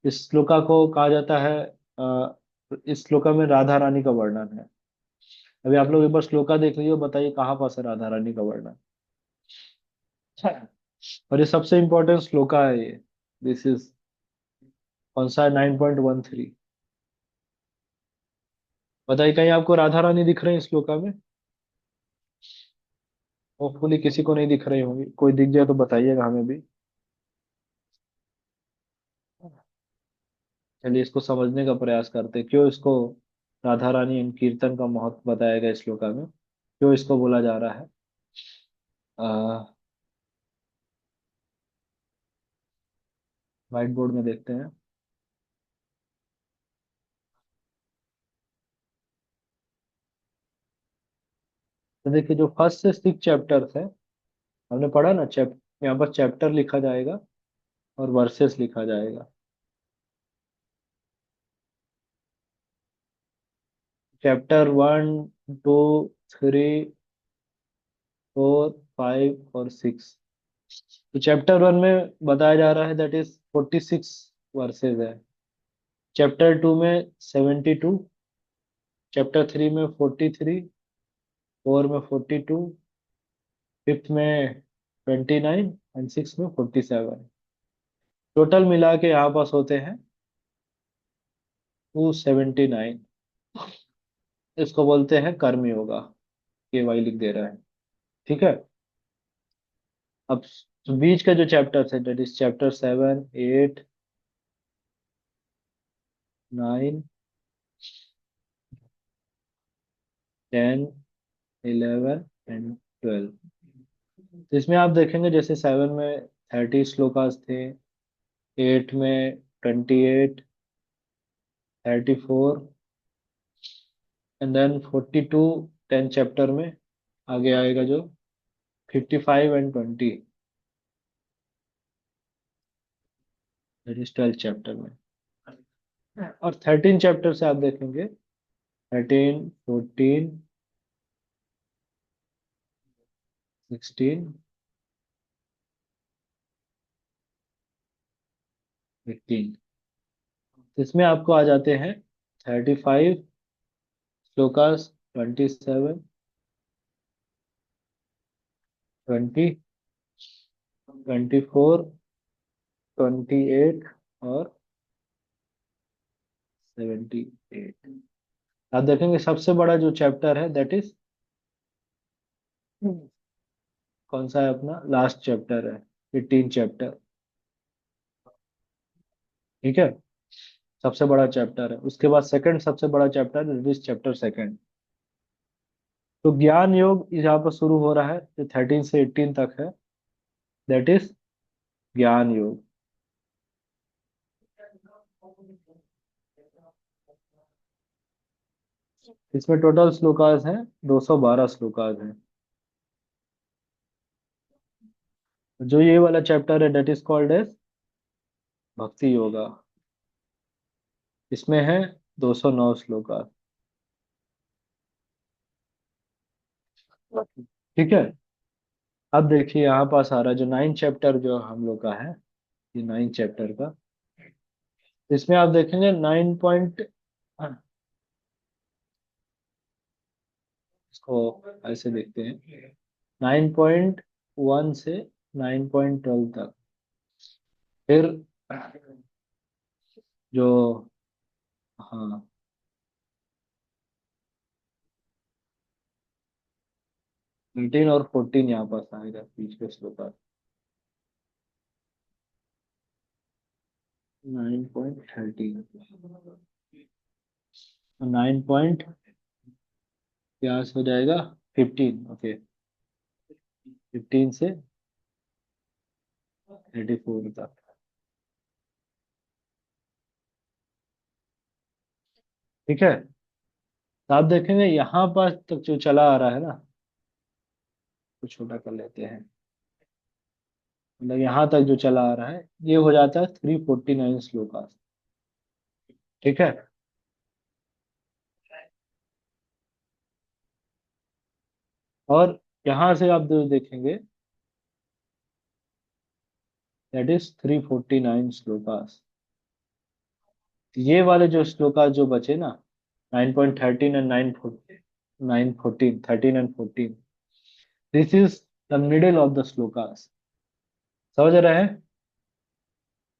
इस श्लोका को कहा जाता है इस श्लोका में राधा रानी का वर्णन है। अभी आप लोग एक बार श्लोका देख लीजिए, बताइए कहाँ पास है राधा रानी का वर्णन। और ये सबसे इंपॉर्टेंट श्लोका है ये। दिस इज कौन सा है, 9.13। बताइए कहीं आपको राधा रानी दिख रहे हैं इस श्लोका में। होपफुली किसी को नहीं दिख रही होंगी, कोई दिख जाए तो बताइएगा हमें भी। चलिए इसको समझने का प्रयास करते हैं, क्यों इसको राधा रानी एंड कीर्तन का महत्व बताया गया इस श्लोका में, क्यों इसको बोला जा रहा है। व्हाइट बोर्ड में देखते हैं। तो देखिए, जो 1 से 6 चैप्टर्स है, हमने पढ़ा ना, यहाँ पर चैप्टर लिखा जाएगा और वर्सेस लिखा जाएगा। चैप्टर 1, 2, 3, 4, 5 और 6। तो चैप्टर 1 में बताया जा रहा है दैट इज 46 वर्सेज है। चैप्टर 2 में 72, चैप्टर 3 में 43, 4 में 42, फिफ्थ में 29 एंड 6 में 47। टोटल मिला के यहाँ पास होते हैं 279। इसको बोलते हैं कर्म योगा। के वाई लिख दे रहा है, ठीक है। अब बीच का जो चैप्टर है दैट इज चैप्टर 7, 8, 9, 10, 11 एंड 12। तो इसमें आप देखेंगे जैसे 7 में 30 श्लोकास थे, 8 में 28, 34, एंड देन 42 10 चैप्टर में आगे आएगा जो 55 एंड 20, दैट इज 12 चैप्टर में। और 13 चैप्टर से आप देखेंगे 13, 14, 16, 18। इसमें आपको आ जाते हैं 35 श्लोकास, 27, 20, 24, 28 और 78। आप देखेंगे सबसे बड़ा जो चैप्टर है दैट इज कौन सा है, अपना लास्ट चैप्टर है, 18 चैप्टर। ठीक है, सबसे बड़ा चैप्टर है। उसके बाद सेकंड सबसे बड़ा चैप्टर है इज चैप्टर सेकंड। तो ज्ञान योग यहाँ पर शुरू हो रहा है जो 13 से 18 तक है, दैट इज ज्ञान योग। इसमें टोटल श्लोकास हैं 212 श्लोकास हैं। जो ये वाला चैप्टर है दैट इज कॉल्ड एज भक्ति योगा। इसमें है 209 श्लोकास। ठीक है, अब देखिए यहाँ पास आ रहा है जो 9 चैप्टर जो हम लोग का है, ये 9 चैप्टर का। इसमें आप देखेंगे 9 पॉइंट, इसको ऐसे देखते हैं, 9.1 से 9.12 तक। फिर जो, हाँ, 13 और 14 यहाँ पास आएगा बीच के श्लोक का। 9.13, 9 पॉइंट क्या हो जाएगा, 15, ओके, 15 से 34 तक। ठीक है, तो आप देखेंगे यहाँ पास तक जो चला आ रहा है ना, तो छोटा कर लेते हैं, मतलब यहाँ तक जो चला आ रहा है ये हो जाता है 349 श्लोकास। ठीक है, और यहाँ से आप जो देखेंगे दैट इज 349 श्लोकास। ये वाले जो श्लोकास जो बचे ना, 9.13 and 9.14, 13 and 14, this is the middle of the shlokas. समझ रहे हैं?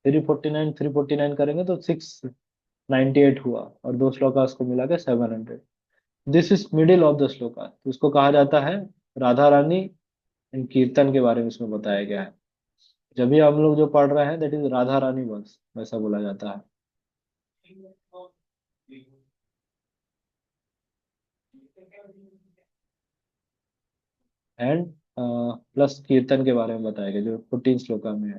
349 349 करेंगे तो 698 हुआ, और दो श्लोकास को मिला के 700। This is middle of the shloka, तो इसको कहा जाता है राधा रानी एंड कीर्तन के बारे में इसमें बताया गया है। जब भी हम लोग जो पढ़ रहे हैं that is Radha Rani verse, वैसा बोला जाता है। एंड प्लस कीर्तन के बारे में बताया गया जो 14 श्लोका में है।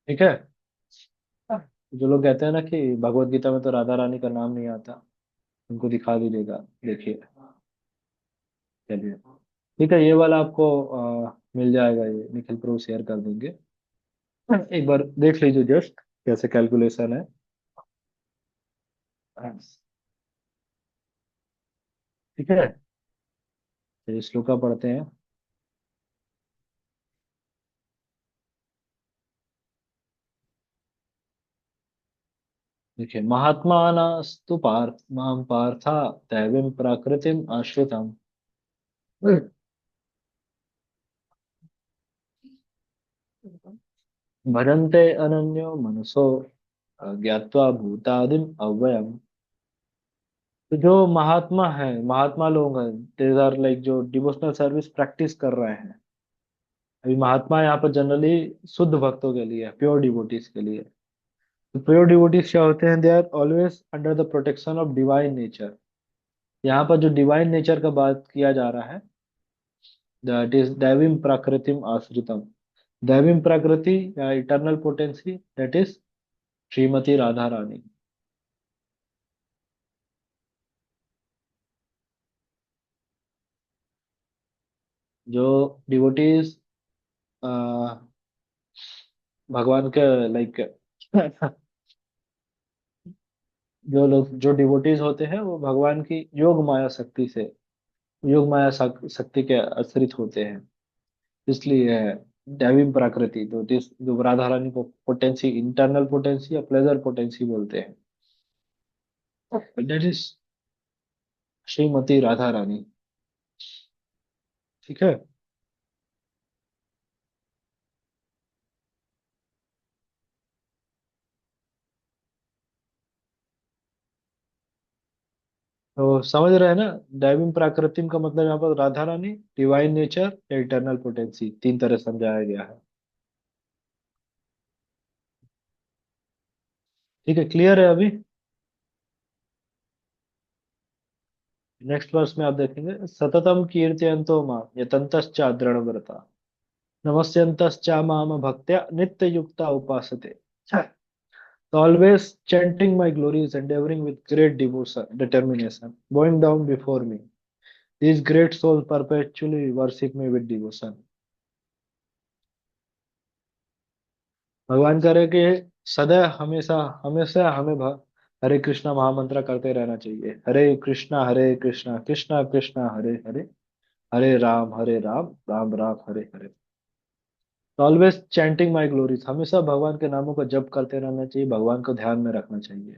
ठीक है, जो लोग कहते हैं ना कि भगवत गीता में तो राधा रानी का नाम नहीं आता, उनको दिखा दीजिएगा, देखिए। चलिए, ठीक है, ये वाला आपको मिल जाएगा, ये निखिल प्रो शेयर कर देंगे, एक बार देख लीजिए जस्ट कैसे कैलकुलेशन है। ठीक है, चलिए श्लोका पढ़ते हैं। देखिए, महात्मानस्तु पार्थ मां पार्था दैवीं प्रकृतिम आश्रितम् भजन्ते अनन्यो मनसो ज्ञात्वा भूतादिम अव्ययम। तो जो महात्मा है, महात्मा लोग हैं, दे आर लाइक जो डिवोशनल सर्विस प्रैक्टिस कर रहे हैं। अभी महात्मा यहाँ पर जनरली शुद्ध भक्तों के लिए, प्योर डिवोटीज के लिए। तो प्योर डिवोटीज क्या होते हैं, they are always under the protection of divine nature. यहाँ पर जो डिवाइन नेचर का बात किया जा रहा है, दैट इज दैवीम प्राकृतिम आश्रितम। दैवीम प्रकृति या eternal potency, that is Shrimati Radha Rani. जो डिवोटीज भगवान के लाइक जो लोग जो डिवोटीज होते हैं वो भगवान की योग माया शक्ति से, योग माया शक्ति के आश्रित होते हैं, इसलिए है दैवी प्रकृति। तो जो राधा रानी को पोटेंसी, इंटरनल पोटेंसी या प्लेजर पोटेंसी बोलते हैं, दैट इज श्रीमती राधा रानी। ठीक है। तो समझ रहे हैं ना, दैवी प्राकृतिम का मतलब यहाँ पर राधा रानी, डिवाइन नेचर या इटर्नल पोटेंसी, तीन तरह समझाया गया है। ठीक है, क्लियर है अभी। नेक्स्ट वर्स में आप देखेंगे, सततम कीर्तयन्तो मां यतन्तश्च दृढ़व्रता नमस्यन्तश्च माम भक्त्या नित्य युक्ता उपासते। So always chanting my glories, endeavoring with great devotion, determination, bowing down before me. These great souls perpetually worship me with devotion. भगवान करे कि सदा हमेशा हमेशा हमें हरे कृष्णा महामंत्र करते रहना चाहिए। हरे कृष्णा कृष्णा कृष्णा हरे हरे, हरे राम राम राम हरे हरे। तो ऑलवेज चैंटिंग माई ग्लोरीज, हमेशा भगवान के नामों का जप करते रहना चाहिए, भगवान को ध्यान में रखना चाहिए।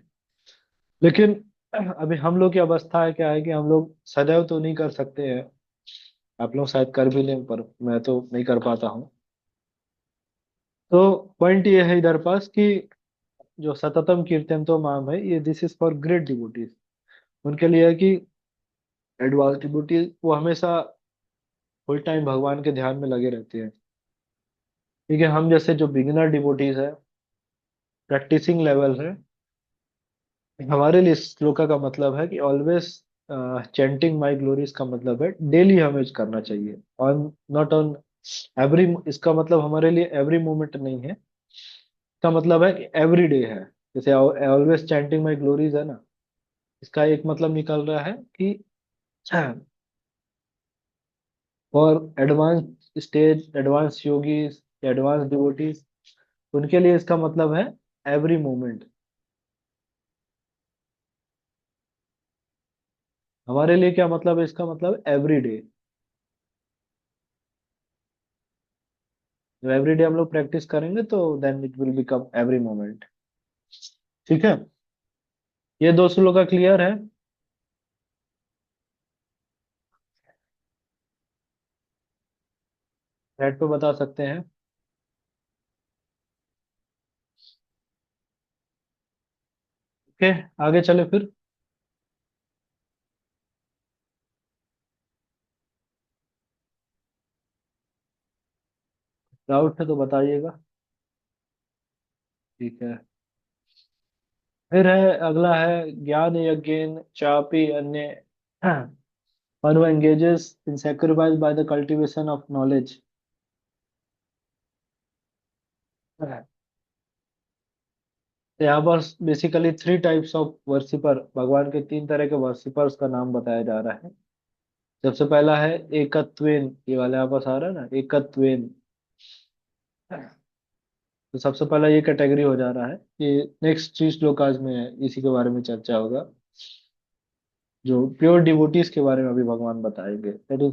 लेकिन अभी हम लोग की अवस्था है क्या है कि हम लोग सदैव तो नहीं कर सकते हैं। आप लोग शायद कर भी लें, पर मैं तो नहीं कर पाता हूँ। तो पॉइंट ये है इधर पास कि जो सततम कीर्तन तो माम है, ये this is for great devotees. उनके लिए है कि एडवांस डिवोटीज वो हमेशा फुल टाइम भगवान के ध्यान में लगे रहते हैं। ठीक है, हम जैसे जो बिगिनर डिवोटीज है, प्रैक्टिसिंग लेवल है, हमारे लिए इस श्लोका का मतलब है कि ऑलवेज चैंटिंग माई ग्लोरीज का मतलब है डेली हमें करना चाहिए, ऑन नॉट ऑन एवरी। इसका मतलब हमारे लिए एवरी मोमेंट नहीं है, इसका मतलब है कि एवरी डे है। जैसे ऑलवेज चैंटिंग माई ग्लोरीज है ना, इसका एक मतलब निकल रहा है कि for advance stage, advance yogis, advance devotees, उनके लिए इसका मतलब है एवरी मोमेंट। हमारे लिए क्या मतलब है इसका मतलब, एवरी डे। जब एवरी डे हम लोग प्रैक्टिस करेंगे तो then it will become every moment. ठीक है, ये दो श्लोक का क्लियर है। चैट पे बता सकते हैं। ओके, आगे चले फिर। डाउट है तो बताइएगा। ठीक है, फिर है अगला है, ज्ञान यज्ञेन चापि अन्य one who engages in sacrifice by the cultivation of knowledge। तो यहाँ पर basically three types of worshipper, भगवान के तीन तरह के वर्शिपर्स का नाम बताया जा रहा है। सबसे पहला है एकत्वेन, ये वाला यहाँ पास आ रहा है ना, एकत्वेन। तो सबसे पहला ये कैटेगरी हो जा रहा है, ये नेक्स्ट 3 श्लोकाज में है, इसी के बारे में चर्चा होगा। जो प्योर डिवोटीज के बारे में अभी भगवान बताएंगे, दैट इज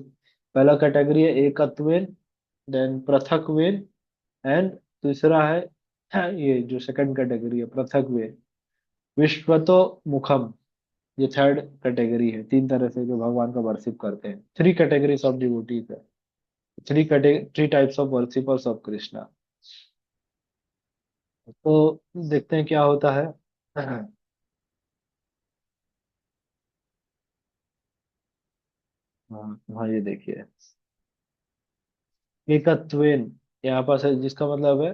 पहला कैटेगरी है एकत्वेन, देन पृथक्वेन, एंड तीसरा है ये जो सेकंड कैटेगरी है पृथक्वेन, विश्वतो मुखम। ये थर्ड कैटेगरी है, तीन तरह से जो भगवान का वर्शिप करते हैं, थ्री कैटेगरीज ऑफ डिवोटीज है, three types of worshippers of Krishna. तो देखते हैं क्या होता है। हाँ हाँ, ये देखिए, एकत्वेन यहाँ पास है, जिसका मतलब है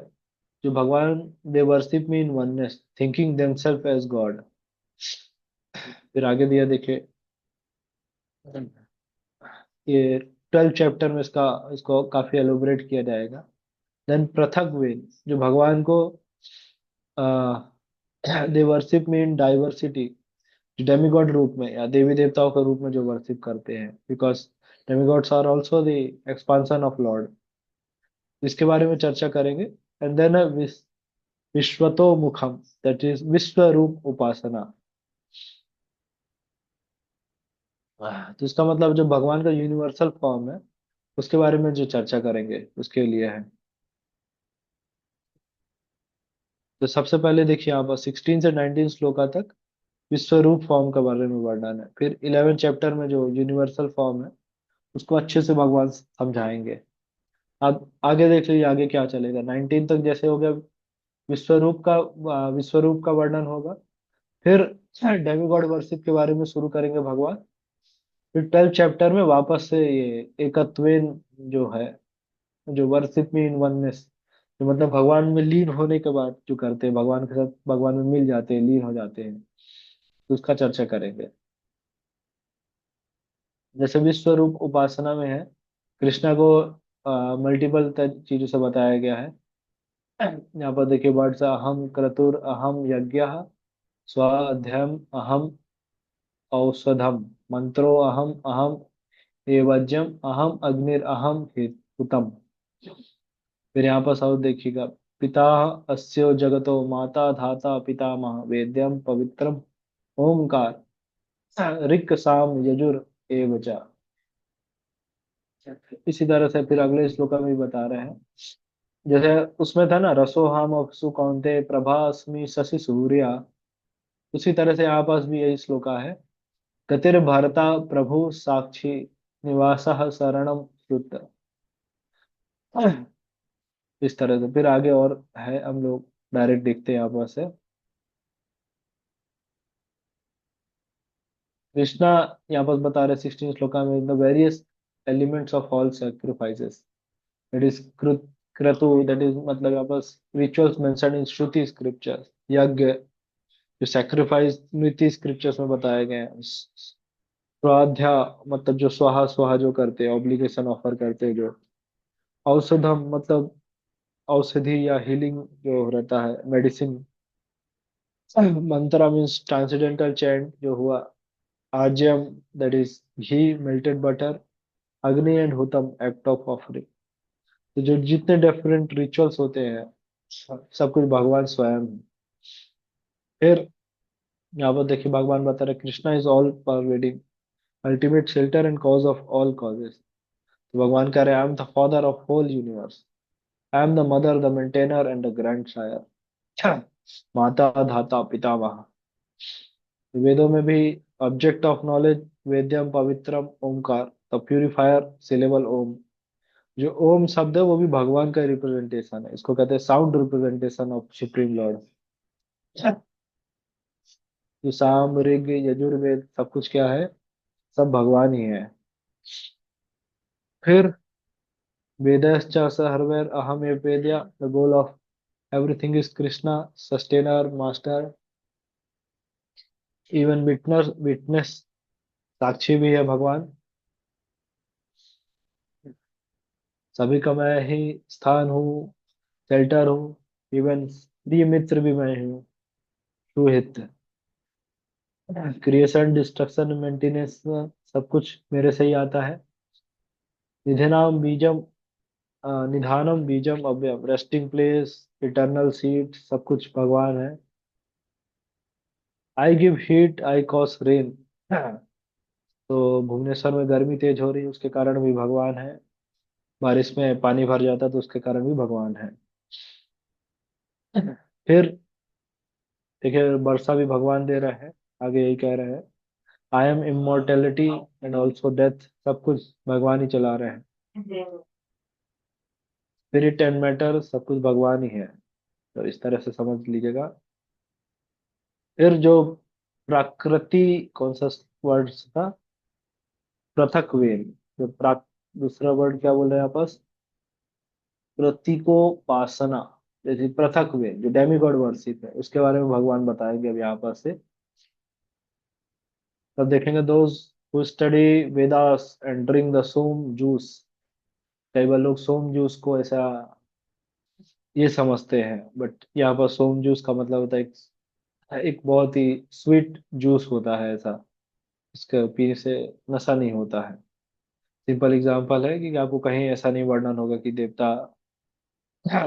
जो भगवान, they worship me in oneness thinking themselves as God. फिर आगे दिया देखिए, ये 12 चैप्टर में इसका इसको काफी एलोबरेट किया जाएगा। देन पृथक वेद, जो भगवान को दे वर्शिप में इन डाइवर्सिटी, डेमीगॉड रूप में या देवी देवताओं के रूप में जो वर्शिप करते हैं, because demigods are also the expansion of lord, इसके बारे में चर्चा करेंगे। एंड देन विश्वतो मुखम, दैट इज विश्व रूप उपासना। तो इसका मतलब जो भगवान का यूनिवर्सल फॉर्म है उसके बारे में जो चर्चा करेंगे उसके लिए है। तो सबसे पहले देखिए यहाँ पर 16 से 19 श्लोका तक विश्वरूप फॉर्म के बारे में वर्णन है। फिर 11 चैप्टर में जो यूनिवर्सल फॉर्म है उसको अच्छे से भगवान समझाएंगे। अब आगे देख लीजिए आगे क्या चलेगा। 19 तक जैसे हो गया विश्वरूप का वर्णन होगा। फिर डेमिगॉड वर्शिप के बारे में शुरू करेंगे भगवान। फिर 12 चैप्टर में वापस से ये एकत्वेन जो है, जो वर्शिप में इन वननेस, जो मतलब भगवान में लीन होने के बाद जो करते हैं, भगवान के साथ भगवान में मिल जाते हैं, लीन हो जाते हैं, तो उसका चर्चा करेंगे। जैसे विश्व रूप उपासना में है, कृष्णा को मल्टीपल चीजों से बताया गया है। यहाँ पर देखिए वर्ड्स, अहम क्रतुर अहम यज्ञ, स्वाध्यायम अहम औषधम, मंत्रो अहम अहम एवज्यम अहम अग्निर अहम हुतम। फिर यहाँ पर सब देखिएगा, पिता अस्यो जगतो माता धाता पितामह वेद्यम पवित्रम ओमकार ऋक् साम यजुर एवच। इसी तरह से फिर अगले श्लोक में भी बता रहे हैं। जैसे उसमें था ना, रसोहाम अपसु कौन्ते प्रभास्मि शशि सूर्या, उसी तरह से यहाँ पास भी यही श्लोका है। गतिर भरता प्रभु साक्षी निवासः शरणम श्रुत। इस तरह से फिर आगे और है, हम लोग डायरेक्ट देखते हैं यहाँ पर से। कृष्णा यहाँ पर बता रहे 16 श्लोका में, the various elements of all sacrifices, that is क्रतु, दैट इज मतलब यहाँ पर rituals mentioned in Shruti scriptures, यज्ञ जो सैक्रिफाइस स्मृति स्क्रिप्चर्स में बताए गए हैं, स्वाध्या मतलब जो स्वाहा स्वाहा जो करते हैं, ऑब्लिगेशन ऑफर करते हैं जो, औषधम मतलब औषधि या हीलिंग जो रहता है, medicine, mantra means transcendental chant जो हुआ, आज्यम that is ghee melted butter, अग्नि एंड हुतम एक्ट ऑफ ऑफरिंग। तो जो जितने डिफरेंट रिचुअल्स होते हैं सब कुछ भगवान स्वयं है। फिर यहाँ पर देखिए भगवान बता रहे, Krishna is all pervading ultimate shelter and cause of all causes. तो भगवान कह रहे हैं, I am the father of whole universe, I am the mother the maintainer and the grand sire, माता धाता पितामह। वेदों में भी ऑब्जेक्ट ऑफ नॉलेज वेद्यम पवित्रम ओमकार, द प्यूरिफायर सिलेबल ओम। जो ओम शब्द है वो भी भगवान का रिप्रेजेंटेशन है, इसको कहते हैं sound representation of supreme Lord. जो साम ऋग यजुर्वेद सब कुछ क्या है, सब भगवान ही है। फिर वेदश्च सर्वैर अहम वेद्या, the goal of everything is Krishna sustainer master, even witness witness साक्षी भी है भगवान। सभी का मैं ही स्थान हूँ, शेल्टर हूँ, इवन प्रिय मित्र भी मैं हूँ, सुहित। क्रिएशन डिस्ट्रक्शन मेंटेनेंस सब कुछ मेरे से ही आता है। निधनाम बीजम निधानम बीजम अव्ययम, रेस्टिंग प्लेस इटर्नल सीट सब कुछ भगवान है। I give heat I cause rain, तो भुवनेश्वर में गर्मी तेज हो रही है उसके कारण भी भगवान है। बारिश में पानी भर जाता है तो उसके कारण भी भगवान है। फिर देखिए वर्षा भी भगवान दे रहे हैं, आगे यही कह रहे हैं, I M immortality and also death, सब कुछ भगवान ही चला रहे हैं। स्पिरिट एंड मैटर सब कुछ भगवान ही है, तो इस तरह से समझ लीजिएगा। फिर जो प्रकृति, कौन सा वर्ड था, पृथक वेद, जो दूसरा वर्ड क्या बोल रहे हैं आपस, प्रतीकोपासना, जैसे पृथक वेद जो डेमिगॉड वर्शिप है उसके बारे में भगवान बताएंगे अब यहाँ पर से। तब देखेंगे those who study Vedas and drink the soma juice. कई बार लोग सोम जूस को ऐसा ये समझते हैं, बट यहाँ पर सोम जूस का मतलब होता है एक बहुत ही स्वीट जूस होता है ऐसा। इसके पीने से नशा नहीं होता है। सिंपल एग्जांपल है कि आपको कहीं ऐसा नहीं वर्णन होगा कि देवता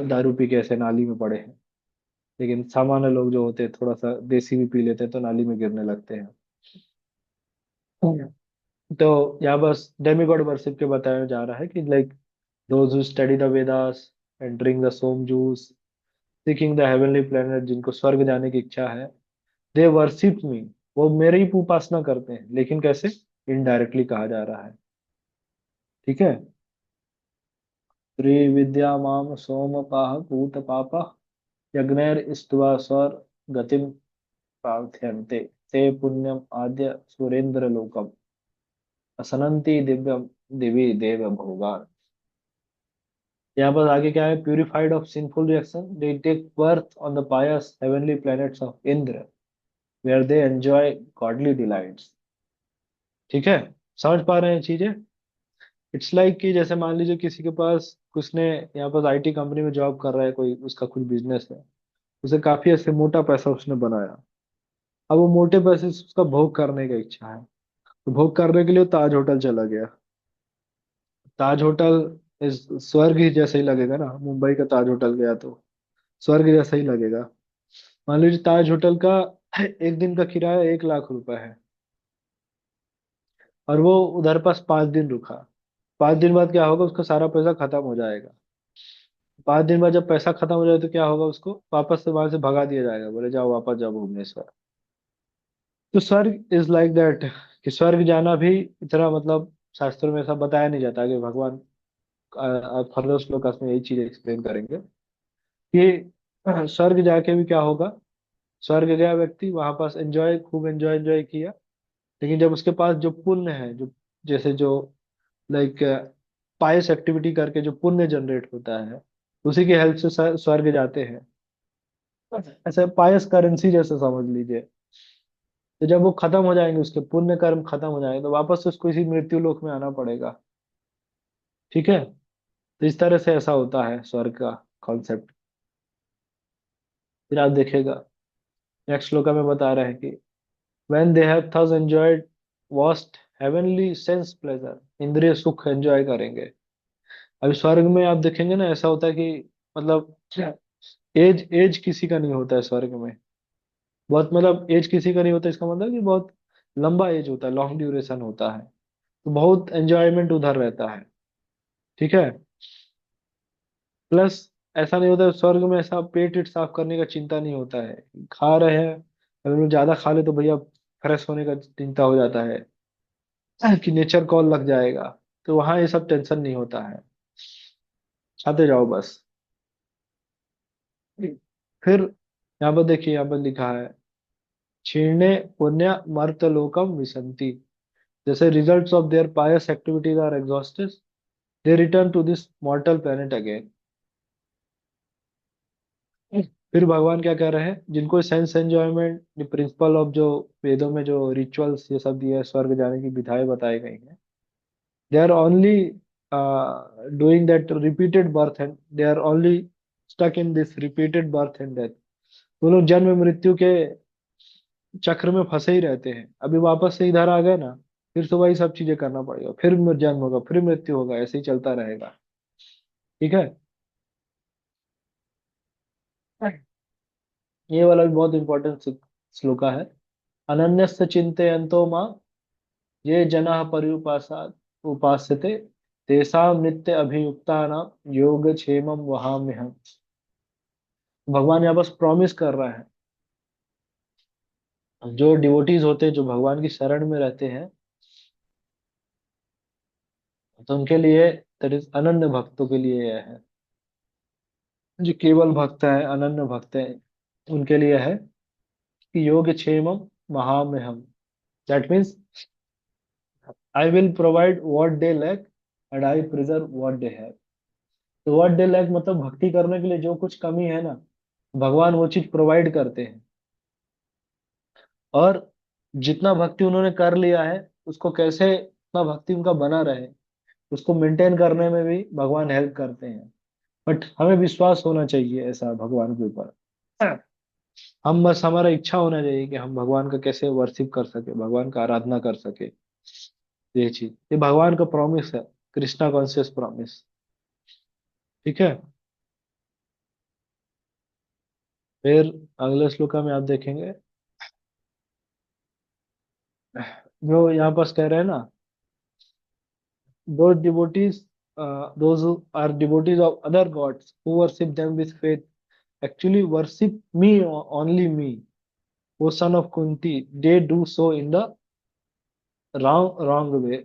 दारू पी के ऐसे नाली में पड़े हैं। लेकिन सामान्य लोग जो होते हैं थोड़ा सा देसी भी पी लेते हैं तो नाली में गिरने लगते हैं। तो यहाँ बस डेमिगॉड वर्शिप के बताया जा रहा है कि like those who study the Vedas and drink the soma juice seeking the heavenly planet, जिनको स्वर्ग जाने की इच्छा है, दे वर्शिप मी, वो मेरे ही उपासना करते हैं। लेकिन कैसे? इनडायरेक्टली कहा जा रहा है। ठीक है। त्रि विद्या माम सोमपाह पूत पाप यज्ञैर इष्ट्वा स्वर गतिम प्रार्थयन्ते ते पुण्यम आद्य सुरेंद्र लोकम असनंति दिव्यम दिव्य देव भोगान। यहाँ पर आगे क्या है? Purified of sinful reaction they take birth on the pious heavenly planets of Indra where they enjoy godly delights. ठीक है। समझ पा रहे हैं चीजें? इट्स लाइक कि जैसे मान लीजिए किसी के पास कुछ ने यहाँ पर आईटी कंपनी में जॉब कर रहा है, कोई उसका कुछ बिजनेस है, उसे काफी ऐसे मोटा पैसा उसने बनाया। अब वो मोटे पैसे से उसका भोग करने की इच्छा है, तो भोग करने के लिए वो ताज होटल चला गया। ताज होटल इस स्वर्ग ही जैसा ही लगेगा ना, मुंबई का ताज होटल गया तो स्वर्ग जैसा ही लगेगा। मान लीजिए ताज होटल का एक दिन का किराया 1 लाख रुपए है, और वो उधर पास 5 दिन रुका। 5 दिन बाद क्या होगा? उसका सारा पैसा खत्म हो जाएगा। 5 दिन बाद जब पैसा खत्म हो जाए तो क्या होगा? उसको वापस से वहां से भगा दिया जाएगा, बोले जाओ वापस जाओ भुवनेश्वर। तो स्वर्ग इज लाइक दैट, कि स्वर्ग जाना भी इतना मतलब शास्त्रों में ऐसा बताया नहीं जाता कि भगवान फर्दर श्लोकास में यही चीज एक्सप्लेन करेंगे कि स्वर्ग जाके भी क्या होगा। स्वर्ग गया व्यक्ति, वहां पास एंजॉय खूब एंजॉय एंजॉय किया, लेकिन जब उसके पास जो पुण्य है, जो जैसे जो लाइक पायस एक्टिविटी करके जो पुण्य जनरेट होता है, उसी की हेल्प से स्वर्ग जाते हैं। ऐसे पायस करेंसी जैसे समझ लीजिए। तो जब वो खत्म हो जाएंगे, उसके पुण्य कर्म खत्म हो जाएंगे, तो वापस से उसको इसी मृत्यु लोक में आना पड़ेगा। ठीक है। तो इस तरह से ऐसा होता है स्वर्ग का कॉन्सेप्ट। फिर आप देखिएगा नेक्स्ट श्लोका में बता रहे हैं कि when they have thus enjoyed vast heavenly sense pleasure, इंद्रिय सुख एंजॉय करेंगे। अभी स्वर्ग में आप देखेंगे ना, ऐसा होता है कि मतलब एज एज किसी का नहीं होता है स्वर्ग में। बहुत मतलब एज किसी का नहीं होता, इसका मतलब कि बहुत लंबा एज होता है, लॉन्ग ड्यूरेशन होता है। तो बहुत एंजॉयमेंट उधर रहता है। ठीक है। प्लस ऐसा नहीं होता है स्वर्ग में, ऐसा पेट वेट साफ करने का चिंता नहीं होता है। खा रहे हैं, अगर लोग ज्यादा खा ले तो भैया फ्रेश होने का चिंता हो जाता है कि नेचर कॉल लग जाएगा। तो वहां ये सब टेंशन नहीं होता है, खाते जाओ बस। फिर यहाँ पर देखिए, यहाँ पर लिखा है क्षीणे पुण्य मर्तलोकम विशन्ति, जैसे results of their pious activities are exhausted, they return to this mortal planet again. फिर भगवान क्या कह रहे हैं? जिनको सेंस एंजॉयमेंट प्रिंसिपल ऑफ जो वेदों में जो रिचुअल्स ये सब दिए हैं, स्वर्ग जाने की विधाएं बताई गई हैं, they are only doing that repeated birth and they are only stuck in this repeated birth and death। वो लोग जन्म मृत्यु के चक्र में फंसे ही रहते हैं। अभी वापस से इधर आ गए ना, फिर से वही सब चीजें करना पड़ेगा, फिर जन्म होगा, फिर मृत्यु होगा, ऐसे ही चलता रहेगा। ठीक है। ये वाला भी बहुत इंपॉर्टेंट श्लोका है। अनन्यस्य चिंतयन्तो मां ये जनाः पर्युपासात् उपास्यते तेषां नित्य अभियुक्तानां योगक्षेमं वहाम्यहम्। भगवान यहाँ बस प्रॉमिस कर रहा है, जो डिवोटीज होते हैं, जो भगवान की शरण में रहते हैं, तो उनके लिए, दैट इज अनन्य भक्तों के लिए यह है। जो केवल भक्त है, अनन्य भक्त है, उनके लिए है कि योग क्षेमम महाम्यहम। That means I will provide what they lack and I preserve what they have. तो व्हाट दे लैक मतलब भक्ति करने के लिए जो कुछ कमी है ना, भगवान वो चीज प्रोवाइड करते हैं। और जितना भक्ति उन्होंने कर लिया है, उसको कैसे अपना भक्ति उनका बना रहे, उसको मेंटेन करने में भी भगवान हेल्प करते हैं। बट हमें विश्वास होना चाहिए ऐसा भगवान के ऊपर। हम बस, हमारा इच्छा होना चाहिए कि हम भगवान का कैसे वर्शिप कर सके, भगवान का आराधना कर सके। ये चीज, ये भगवान का प्रॉमिस है, कृष्णा कॉन्शियस प्रॉमिस। ठीक है। फिर अगले श्लोका में आप देखेंगे, जो यहाँ पास कह रहे हैं ना, those devotees, those who are devotees of other gods who worship them with faith actually worship me, only me, O son of Kunti. They do so in the wrong way.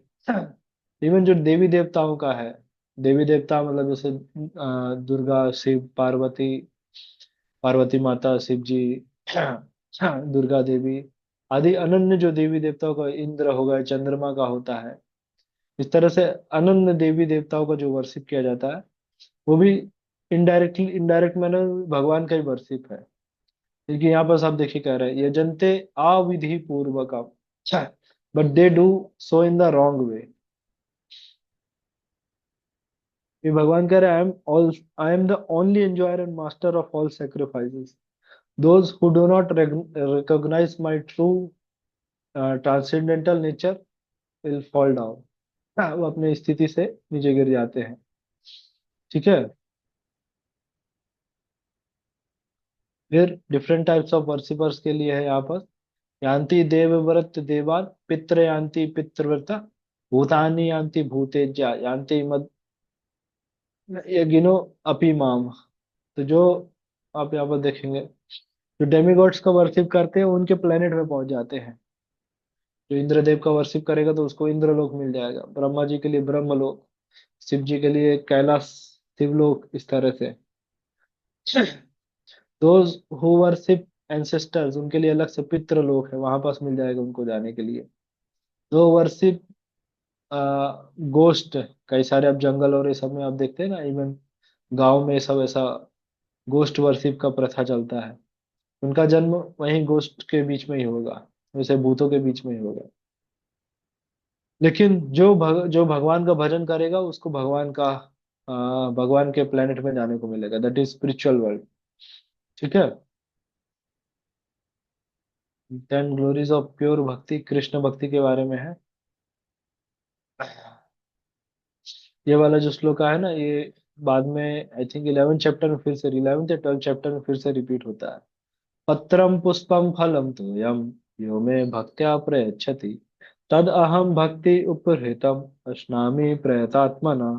Even जो देवी देवताओं का है, देवी देवता मतलब जैसे दुर्गा, शिव, पार्वती, पार्वती माता, शिव जी, दुर्गा देवी आदि अनन्य जो देवी देवताओं का, इंद्र हो गए, चंद्रमा का होता है, इस तरह से अनन्य देवी देवताओं का जो वर्शिप किया जाता है, वो भी इनडायरेक्टली, इनडायरेक्ट मैनर भगवान का ही वर्शिप है। क्योंकि यहाँ पर आप देखिए कह रहे हैं, यजन्ते अविधि पूर्वकम, अच्छा, but they do so in the wrong way. ये भगवान कह रहे हैं, I am the only enjoyer and master of all sacrifices, those who do not recognise my true transcendental nature will fall down. वो अपने स्थिति से नीचे गिर जाते हैं। ठीक है। फिर डिफरेंट टाइप्स ऑफ वर्शिपर्स के लिए है यहाँ पर, यान्ति देवव्रत देवान, पितृ यान्ति पितृव्रता, भूतानि यान्ति भूतेज्या, यान्ति मद यज्ञिनो अपि माम। तो जो आप यहाँ पर देखेंगे, जो डेमिगॉड्स का वर्शिप करते हैं उनके प्लेनेट में पहुंच जाते हैं। जो इंद्रदेव का वर्शिप करेगा तो उसको इंद्रलोक मिल जाएगा, ब्रह्मा जी के लिए ब्रह्मलोक, शिव जी के लिए कैलाश, शिवलोक, इस तरह से। दोज हु वर्शिप एंसेस्टर्स, उनके लिए अलग से पितृलोक है, वहां पास मिल जाएगा उनको जाने के लिए। दो वर्शिप गोस्ट, कई सारे अब जंगल और ये सब में आप देखते हैं ना, इवन गांव में सब ऐसा गोस्ट वर्शिप का प्रथा चलता है, उनका जन्म वहीं गोस्ट के बीच में ही होगा, वैसे भूतों के बीच में ही होगा। लेकिन जो भगवान का भजन करेगा उसको भगवान का भगवान के प्लेनेट में जाने को मिलेगा, दैट इज स्पिरिचुअल वर्ल्ड। ठीक है। टेन ग्लोरीज ऑफ प्योर भक्ति, कृष्ण भक्ति के बारे में है। ये वाला जो श्लोक है ना, ये बाद में आई थिंक 11 चैप्टर में फिर से, 11 या 12 चैप्टर में फिर से रिपीट होता है। पत्रम पुष्पम फलम तोयम, यो मे भक्त्या प्रयच्छति, तद अहम भक्ति उपहृतम अश्नामि प्रयतात्मना।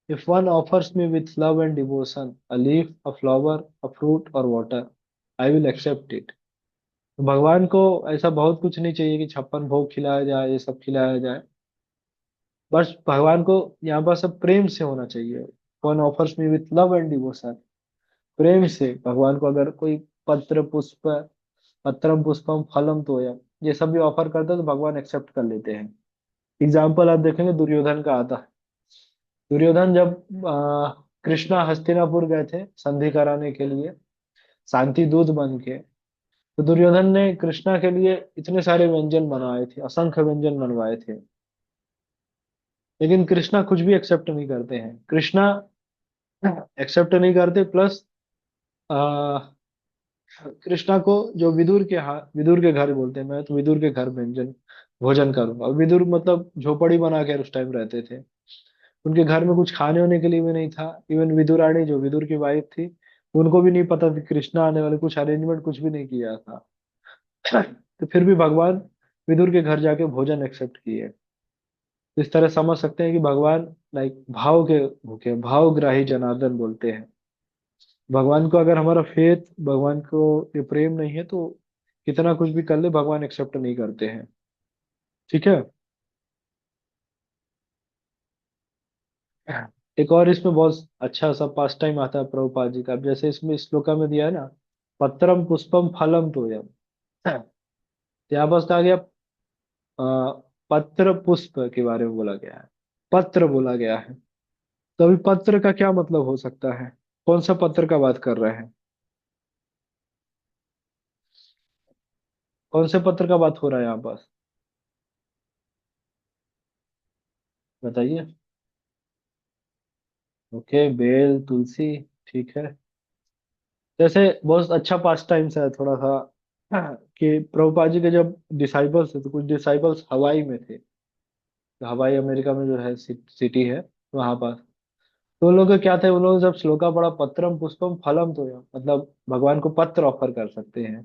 If one offers me with love and devotion a leaf, a flower, a fruit or water, I will accept it. तो भगवान को ऐसा बहुत कुछ नहीं चाहिए कि 56 भोग खिलाया जाए, ये सब खिलाया जाए। बस भगवान को यहाँ पर सब प्रेम से होना चाहिए। One offers me with love and devotion, प्रेम से भगवान को अगर कोई पत्र पुष्प, पत्रम पुष्पम फलम तोयम, ये सब भी ऑफर करता है तो भगवान एक्सेप्ट कर लेते हैं। एग्जाम्पल आप देखेंगे दुर्योधन का आता है। दुर्योधन जब कृष्णा हस्तिनापुर गए थे संधि कराने के लिए, शांति दूत बन के, तो दुर्योधन ने कृष्णा के लिए इतने सारे व्यंजन बनवाए थे, असंख्य व्यंजन बनवाए थे, लेकिन कृष्णा कुछ भी एक्सेप्ट नहीं करते हैं। कृष्णा एक्सेप्ट नहीं करते, प्लस कृष्णा को जो विदुर के घर बोलते हैं, मैं तो विदुर के घर व्यंजन भोजन करूंगा। और विदुर मतलब झोपड़ी बना के उस टाइम रहते थे, उनके घर में कुछ खाने होने के लिए भी नहीं था। इवन विदुरानी जो विदुर की वाइफ थी, उनको भी नहीं पता था कृष्णा आने वाले, कुछ अरेंजमेंट कुछ भी नहीं किया था। तो फिर भी भगवान विदुर के घर जाके भोजन एक्सेप्ट किए। तो इस तरह समझ सकते हैं कि भगवान लाइक भाव के भूखे, भावग्राही जनार्दन बोलते हैं। भगवान को अगर हमारा फेथ, भगवान को ये प्रेम नहीं है तो कितना कुछ भी कर ले भगवान एक्सेप्ट नहीं करते हैं। ठीक है। एक और इसमें बहुत अच्छा सा पास टाइम आता है प्रभुपाद जी का। अब जैसे इसमें श्लोका में दिया है ना, पत्रम पुष्पम फलम तोयम, तो यहाँ पास कहा गया पत्र पुष्प के बारे में बोला गया है, पत्र बोला गया है। तो अभी पत्र का क्या मतलब हो सकता है, कौन सा पत्र का बात कर रहे हैं, कौन से पत्र का बात हो रहा है यहाँ पास। बताइए। ओके, बेल तुलसी। ठीक है। जैसे बहुत अच्छा पास टाइम है थोड़ा सा, कि प्रभुपाद जी के जब डिसाइबल्स थे तो कुछ डिसाइबल्स हवाई में थे। तो हवाई अमेरिका में जो है सिटी है, वहां पास। तो उन लोगों का क्या था, उन लोगों ने जब श्लोका पढ़ा, पत्रम पुष्पम फलम तो मतलब भगवान को पत्र ऑफर कर सकते हैं।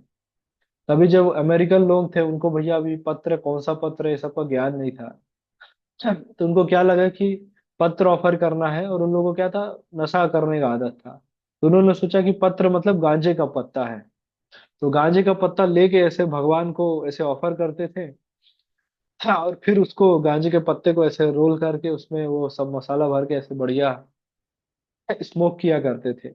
तभी जब अमेरिकन लोग थे, उनको भैया अभी पत्र कौन सा पत्र है ये सब का ज्ञान नहीं था। तो उनको क्या लगा कि पत्र ऑफर करना है, और उन लोगों को क्या था, नशा करने का आदत था। तो उन्होंने सोचा कि पत्र मतलब गांजे का पत्ता है। तो गांजे का पत्ता लेके ऐसे भगवान को ऐसे ऑफर करते थे। हाँ, और फिर उसको गांजे के पत्ते को ऐसे रोल करके उसमें वो सब मसाला भर के ऐसे बढ़िया स्मोक किया करते थे।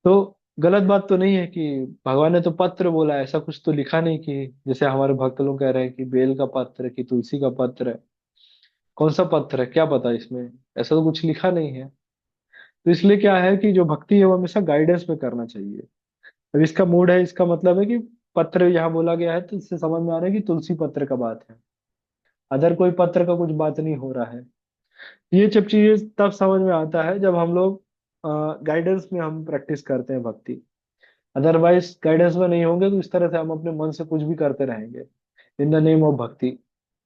तो गलत बात तो नहीं है कि भगवान ने तो पत्र बोला है, ऐसा कुछ तो लिखा नहीं कि जैसे हमारे भक्त लोग कह रहे हैं कि बेल का पत्र है कि तुलसी का पत्र है। कौन सा पत्र है क्या पता इसमें, ऐसा तो कुछ लिखा नहीं है। तो इसलिए क्या है कि जो भक्ति है वो हमेशा गाइडेंस में करना चाहिए। अब इसका मूड है, इसका मतलब है कि पत्र यहाँ बोला गया है, तो इससे समझ में आ रहा है कि तुलसी पत्र का बात है। अदर कोई पत्र का कुछ बात नहीं हो रहा है। ये सब चीजें तब समझ में आता है जब हम लोग गाइडेंस में हम प्रैक्टिस करते हैं भक्ति। अदरवाइज गाइडेंस में नहीं होंगे तो इस तरह से हम अपने मन से कुछ भी करते रहेंगे इन द नेम ऑफ भक्ति।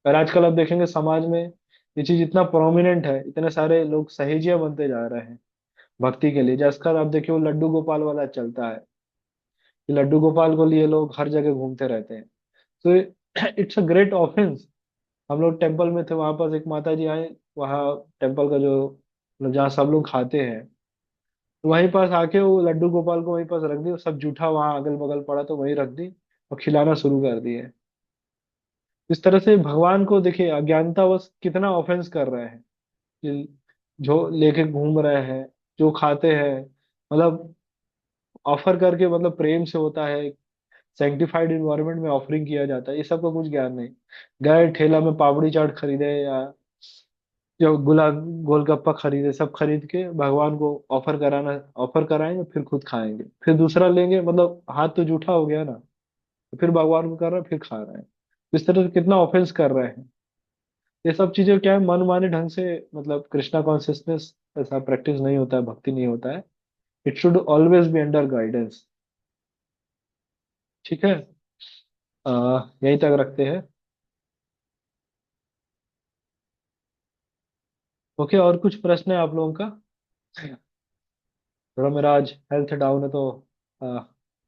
और आजकल आप देखेंगे समाज में ये चीज इतना प्रोमिनेंट है, इतने सारे लोग सहेजिया बनते जा रहे हैं भक्ति के लिए। जैसे आप देखिए वो लड्डू गोपाल वाला चलता है, कि लड्डू गोपाल को लिए लोग हर जगह घूमते रहते हैं। तो इट्स अ ग्रेट ऑफेंस। हम लोग टेम्पल में थे, वहां पास एक माता जी आए, वहाँ टेम्पल का जो मतलब जहाँ सब लोग खाते हैं, तो वहीं पास आके वो लड्डू गोपाल को वहीं पास रख दी, और सब जूठा वहां अगल बगल पड़ा तो वहीं रख दी और खिलाना शुरू कर दिए। इस तरह से भगवान को देखिए अज्ञानतावश कितना ऑफेंस कर रहे हैं, कि जो लेके घूम रहे हैं, जो खाते हैं, मतलब ऑफर करके, मतलब प्रेम से होता है, सैंक्टिफाइड इन्वायरमेंट में ऑफरिंग किया जाता है, ये सब का कुछ ज्ञान नहीं। गए ठेला में पापड़ी चाट खरीदे या जो गुलाब गोलगप्पा खरीदे, सब खरीद के भगवान को ऑफर कराएंगे, फिर खुद खाएंगे, फिर दूसरा लेंगे, मतलब हाथ तो जूठा हो गया ना। तो फिर भगवान को कर रहे हैं, फिर खा रहे हैं। इस तरह से कितना ऑफेंस कर रहे हैं। ये सब चीजें क्या है, मनमाने ढंग से, मतलब कृष्णा कॉन्शियसनेस ऐसा प्रैक्टिस नहीं होता है, भक्ति नहीं होता है। It should always be under guidance. ठीक है। यहीं तक रखते हैं। ओके, और कुछ प्रश्न है आप लोगों का? थोड़ा मेरा आज हेल्थ डाउन है, तो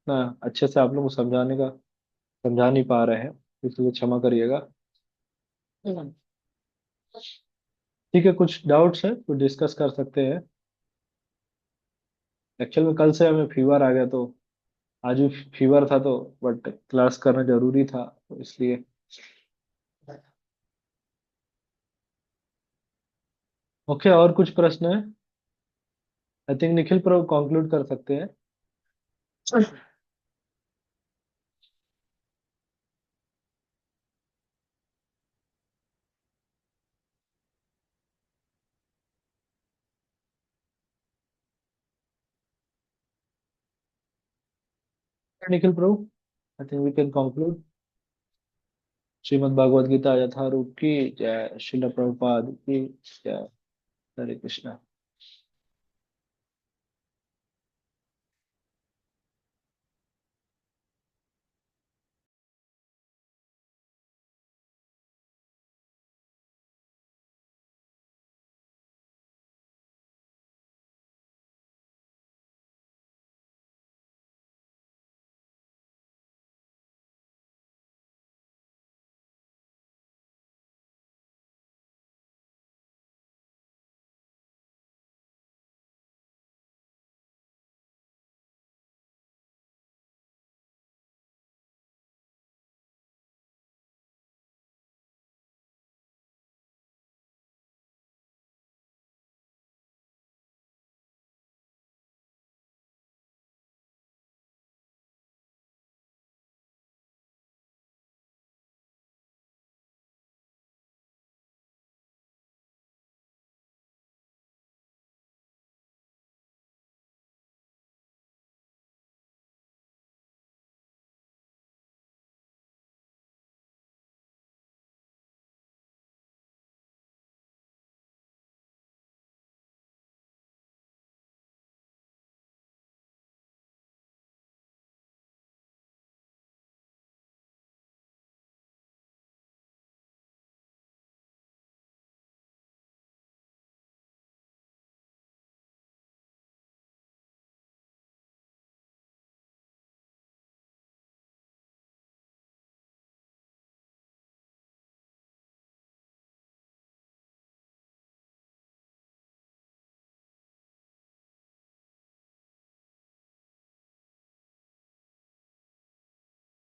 ना अच्छे से आप लोगों को समझा नहीं पा रहे हैं, इसलिए क्षमा करिएगा। हम्म। ठीक है, कुछ डाउट्स है तो डिस्कस कर सकते हैं। एक्चुअल में कल से हमें फीवर आ गया, तो आज भी फीवर था, तो बट क्लास करना जरूरी था, तो इसलिए। ओके, और कुछ प्रश्न है? I think Nikhil pro conclude कर सकते हैं। Nikhil pro, I think we can conclude. Srimad Bhagavad Gita Yatharup की जय, श्रील प्रभुपाद की जय। हरे कृष्णा।